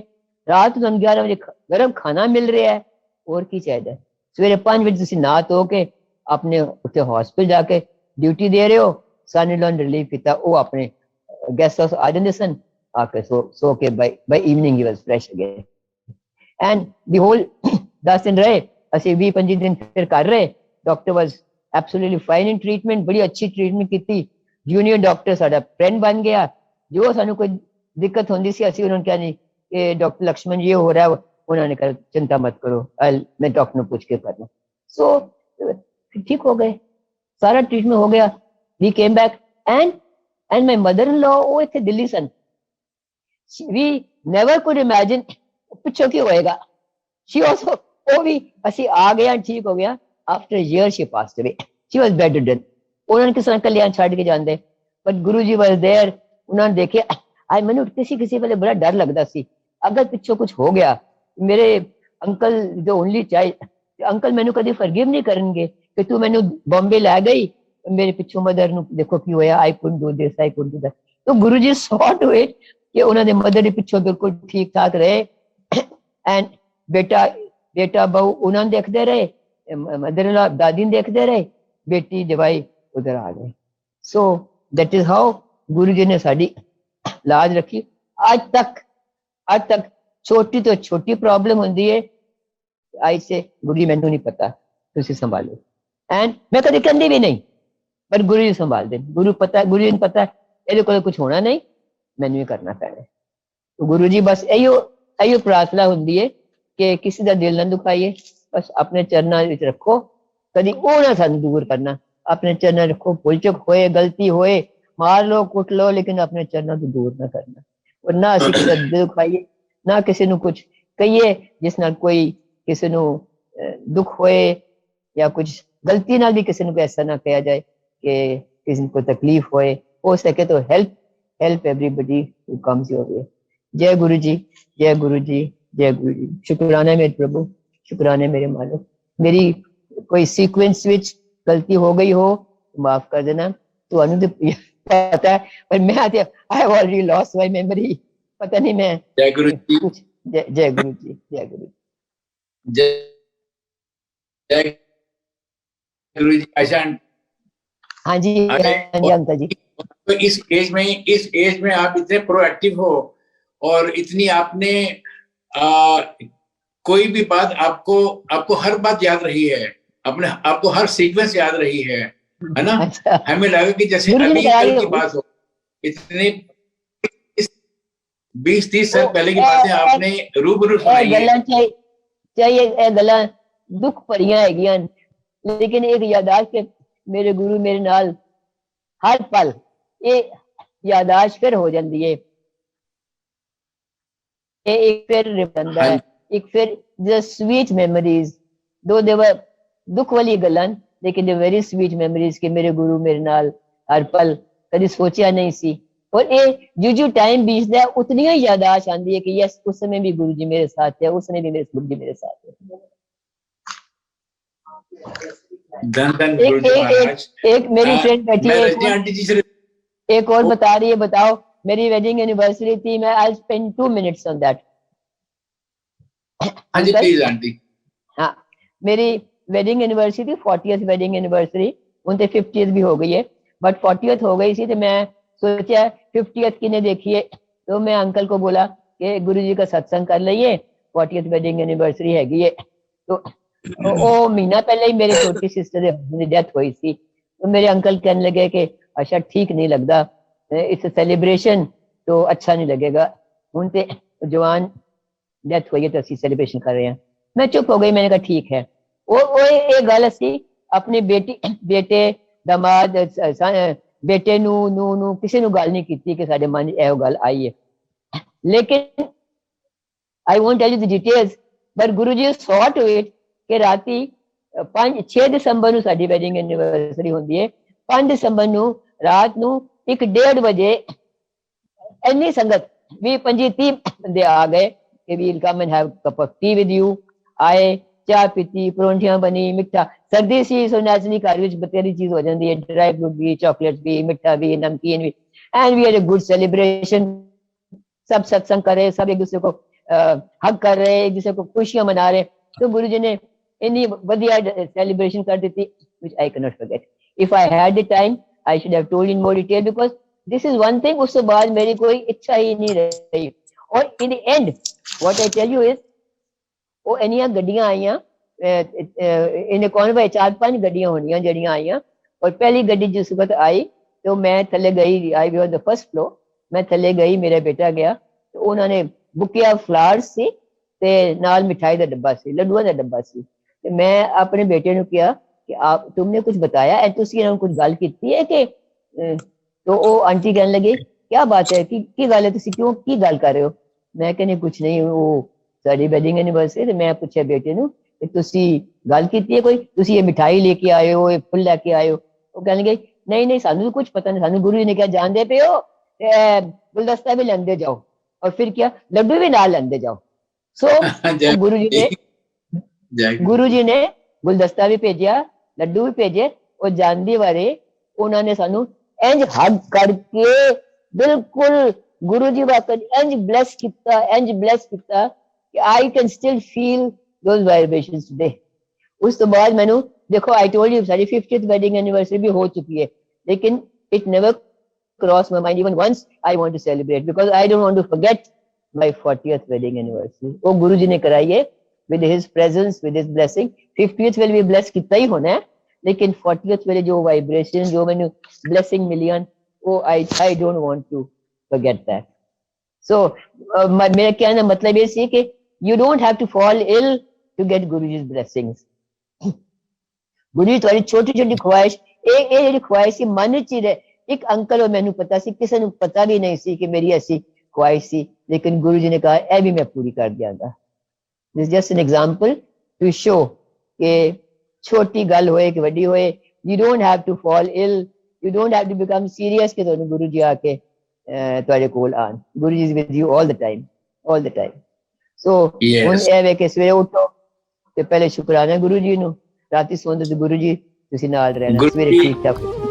रात तुहानू 11 बजे गरम खाना मिल रहा है, और की चाहिए। सवेरे 5 बजे तुसीं नहा धो के अपने उत्थे हॉस्पिटल जाके ड्यूटी दे रहे हो। सन लॉन रिलीव किया, वो अपने गेस्ट हाउस आ जाते सन, आके सो के by evening he was fresh again, and the whole 10 दिन रहे, ਅਸੀਂ 20-25 दिन फिर कर रहे। Doctor was absolutely fine in treatment, बड़ी अच्छी ट्रीटमेंट की। जूनियर डॉक्टर साडा फ्रेंड बन गया। जो सानू कोई दिक्कत होंदी सी ਅਸੀਂ ਉਹਨਾਂ ਨੂੰ कहनी कि डॉक्टर लक्ष्मण ये हो रहा है, उन्होंने कहा चिंता मत करो, मैं डॉक्टर ने पूछ के करना। सो ठीक हो गए, सारा ट्रीटमेंट हो गया। we came back and my mother-in-law वो इतने दिल्ली सन, we never could imagine पिछो की होएगा। she also वो भी ਅਸੀਂ आ गया, ठीक हो गया। after a year she passed away, she was bedridden। उन्होंने किस तरह कल्याण छाड़ के जाते, but Guru ji was there। उन्होंने देखे आई मैंने किसी वेले बड़ा डर लगता सी, अगर पिछो कुछ हो गया। मेरे अंकल जो ओनली चाइल्ड, अंकल मैनू कभी फॉरगिव नहीं करेंगे कि तू मैनू बॉम्बे लै गई, मेरे पिछों मदर नू देखो की होया, I couldn't do this, I couldn't do that. तो गुरु जी सॉ टू इट कि उन्होंने मदर के पिछों बिल्कुल ठीक ठाक रहे, एंड बेटा बहू उन्होंने देखते रहे, मदर इन लॉ दादी देखते रहे, बेटी जवाई उधर आ गए। सो दैट इज हाउ गुरु जी ने साड़ी लाज रखी। आज तक छोटी तो छोटी प्रॉब्लम होती है, आज से गुरु जी मैनू नहीं पता, तुसी संभालो। एंड मैं कभी कहती भी नहीं, पर गुरु जी संभाल दे। गुरु जी ने पता ये कुछ होना नहीं, मैनू ही करना पैना। तो गुरु जी बस इहो प्रार्थना होंदी है कि किसी का दिल ना दुखाइए, बस अपने चरणों में रखो, कभी वो ना सानू दूर करना, अपने चरणों रखो। भूल चुक होए, गलती होए, मार लो कुट लो, लेकिन अपने चरणों तो दूर ना करना। और ना असीं किसी का दिल दुखाइए, ना किसी नू कुछ कहिए जिस नाल कोई किसी नू दुख होए, या कुछ गलती नाल भी किसी नू ऐसा ना कहा जाए कि किसी को तकलीफ होए। हो सके तो help everybody who comes your way. जय गुरु जी, जय गुरु जी, जय गुरु जी। शुक्राना मेरे प्रभु, शुक्राना मेरे मालिक। मेरी कोई सीक्वेंस विच गलती हो गई हो माफ कर देना, तो अनु पता है, पर मैं I have already lost my memory, पता नहीं मैं। जय गुरु जी, जय गुरु जी, जय गुरु जी, जय गुरु जी। आशान हाँ जी, हाँ जी अंकल जी। तो इस एज में आप इतने प्रोएक्टिव हो, और इतनी आपने कोई भी बात आपको हर बात याद रही है, आपको हर सीक्वेंस याद रही है ना। अच्छा। हमें लगा कि जैसे अभी कल की बात हो, इतने 20-30 साल पहले की बातें आपने रूबरू सुनाई है। गल्लां चाहिए ਇਹ ਗੱਲਾਂ ਦੁੱਖ ਭਰੀਆਂ ਹੈਗੀਆਂ, ਲੇਕਿਨ ਇੱਕ ਯਾਦਾਸ਼ਤ ਕਿ ਮੇਰੇ ਗੁਰੂ ਮੇਰੇ ਨਾਲ ਹਰ ਪਲ, ਇਹ ਯਾਦਾਸ਼ਤ ਫਿਰ ਹੋ ਜਾਂਦੀ ਹੈ, ਇਹ ਇੱਕ ਫਿਰ ਰਿਪੰਦਾ ਹੈ, ਇੱਕ ਫਿਰ the sweet memories, though they were ਦੁੱਖ ਵਾਲੀ ਗੱਲਾਂ, ਲੇਕਿਨ the very sweet memories ਕਿ ਮੇਰੇ ਗੁਰੂ ਮੇਰੇ ਨਾਲ ਹਰ ਪਲ, ਕਦੀ ਸੋਚਿਆ ਨਹੀਂ ਸੀ। और ये जो टाइम बीतता है उतनी ही यादाश्त आती है कि यस उस समय भी गुरु जी मेरे साथ है, उस समय भी मेरे गुरु जी मेरे साथ है। एक मेरी फ्रेंड बैठी है, एक और बता रही है, बताओ मेरी वेडिंग एनिवर्सरी थी, मैं I spend 2 minutes on that. हाँ जी प्लीज आंटी। हाँ, मेरी वेडिंग एनिवर्सरी थी, 40th वेडिंग एनिवर्सरी, उनसे 50th भी हो गई है, बट 40th हो गई थी तो मैं सोचा 50th की ने देखी है, तो मैं अंकल को बोला कि गुरु जी का सत्संग कर लीए, 40th वेडिंग एनिवर्सरी हैगी है। तो वो महीना पहले ही मेरे छोटी सिस्टर की डेथ हुई थी, तो मेरे अंकल कहने लगे कि अच्छा ठीक नहीं लगता, इस सेलिब्रेशन तो अच्छा नहीं लगेगा, उनसे जवान डेथ हुई है तो असं सेलिब्रेशन कर रहे हैं। मैं चुप हो गई, मैंने कहा ठीक है। वो ये गल असी अपनी बेटे दामाद बेटे नू किसी नू गल नहीं की कि साडे मन एहो गल आई है, लेकिन I won't tell you the details, पर गुरु जी सॉ टू इट कि राती 6 दिसंबर नू साडी वेडिंग एनिवर्सरी होंदी है, 5 दिसंबर नू रात नू 1-1:30 बजे इन्नी संगत 20-25-30 बंदे आ गए कि we'll come and have cup of tea with you. आए, चाह पीती, परौंठियां बनी, मिठा, सर्दी सी सो नेचुरली घर विच बतेरी चीज हो जाती है, ड्राई फ्रूट भी, चॉकलेट भी, मिठा भी, नमकीन भी, and we had a good celebration. सब सत्संग कर रहे, सब एक दूसरे को हक कर रहे, एक दूसरे को खुशियां मना रहे। तो गुरु जी ने इन्नी वधिया सेलिब्रेशन कर दी थी, which I cannot forget. If I had the time, I should have told in more detail, because this is one thing, उसके बाद मेरी कोई इच्छा ही नहीं रही। और in the end, what I tell you is, वो इन्नियां गड्डियां आईयां, इन्हें कौन भाई 4-5 गड्डियां होनियां जड़ियां आईयां, और पहली गड्डी जिस वक्त आई तो मैं थले गई, I was the first floor, मैं थले गई, मेरा बेटा गया, तो उन्होंने बुकिया फ्लावर्स सी ते नाल मिठाई का डब्बा सी, लड्डुआं का डब्बा सी, ते मैं अपने बेटे ने किया कि आप तुमने कुछ बताया है, तुसी इन्होंने कुछ गल की है कि तो वो आंटी कहने लगी क्या बात है की गल है, तुसी क्यों की गल कर रहे हो? मैं कहने कुछ नहीं, वो साडी वेडिंग एनिवर्सरी, मैं पूछा बेटे नू कि तुसी गल कीती है कोई, तुसी ये मिठाई लेके आए हो, ये फुल लेके आए हो? वो कहने लगे नहीं नहीं सानू कुछ पता नहीं, सानू गुरु जी ने क्या जानते पे हो, गुलदस्ता भी लेंदे जाओ, और फिर क्या लड्डू भी नाल लेंदे जाओ। सो गुरु जी ने गुलदस्ता भी भेजा, लड्डू भी भेजे, और जानदी वारे उन्होंने सानू इंज हग करके बिल्कुल गुरु जी वाकई इंज ब्लेस किया कि I can still feel those vibrations today. उस तो बाद मैंने देखो, I told you सारी 50th wedding anniversary भी हो चुकी है, लेकिन it never crossed my mind even once I want to celebrate, because I don't want to forget my 40th wedding anniversary. वो गुरु जी ने कराई है with his presence, with his blessing. 50th will be blessed कितना ही होना है, लेकिन 40th वाले जो vibration, जो मैंने blessing मिलियन, वो I don't want to forget that. So मेरा कहना मतलब ये सी कि you don't have to fall ill to get Guruji's blessings. गुरु जी तुम्हारी छोटी छोटी ख्वाहिश, ये ख्वाहिश ही मन च रहे। एक अंकल और मैनू पता सी, किसी को पता भी नहीं सी कि मेरी ऐसी ख्वाहिश सी, लेकिन गुरु जी ने कहा यह भी मैं पूरी कर दियांगा। This just an example to show कि छोटी गल होए कि वड्डी होए, you don't have to fall ill, you don't have to become serious कि तुहानू गुरु जी आके तुहाडे कोल आन। Guru ji is with you all the time. So हुण ਇਹ ਵੇ कि सवेरे उठो ते पहले शुकराना गुरु जी नू, राती सोंदे ते गुरु जी तुसी नाल रहना, सवेरे ठीक ठाक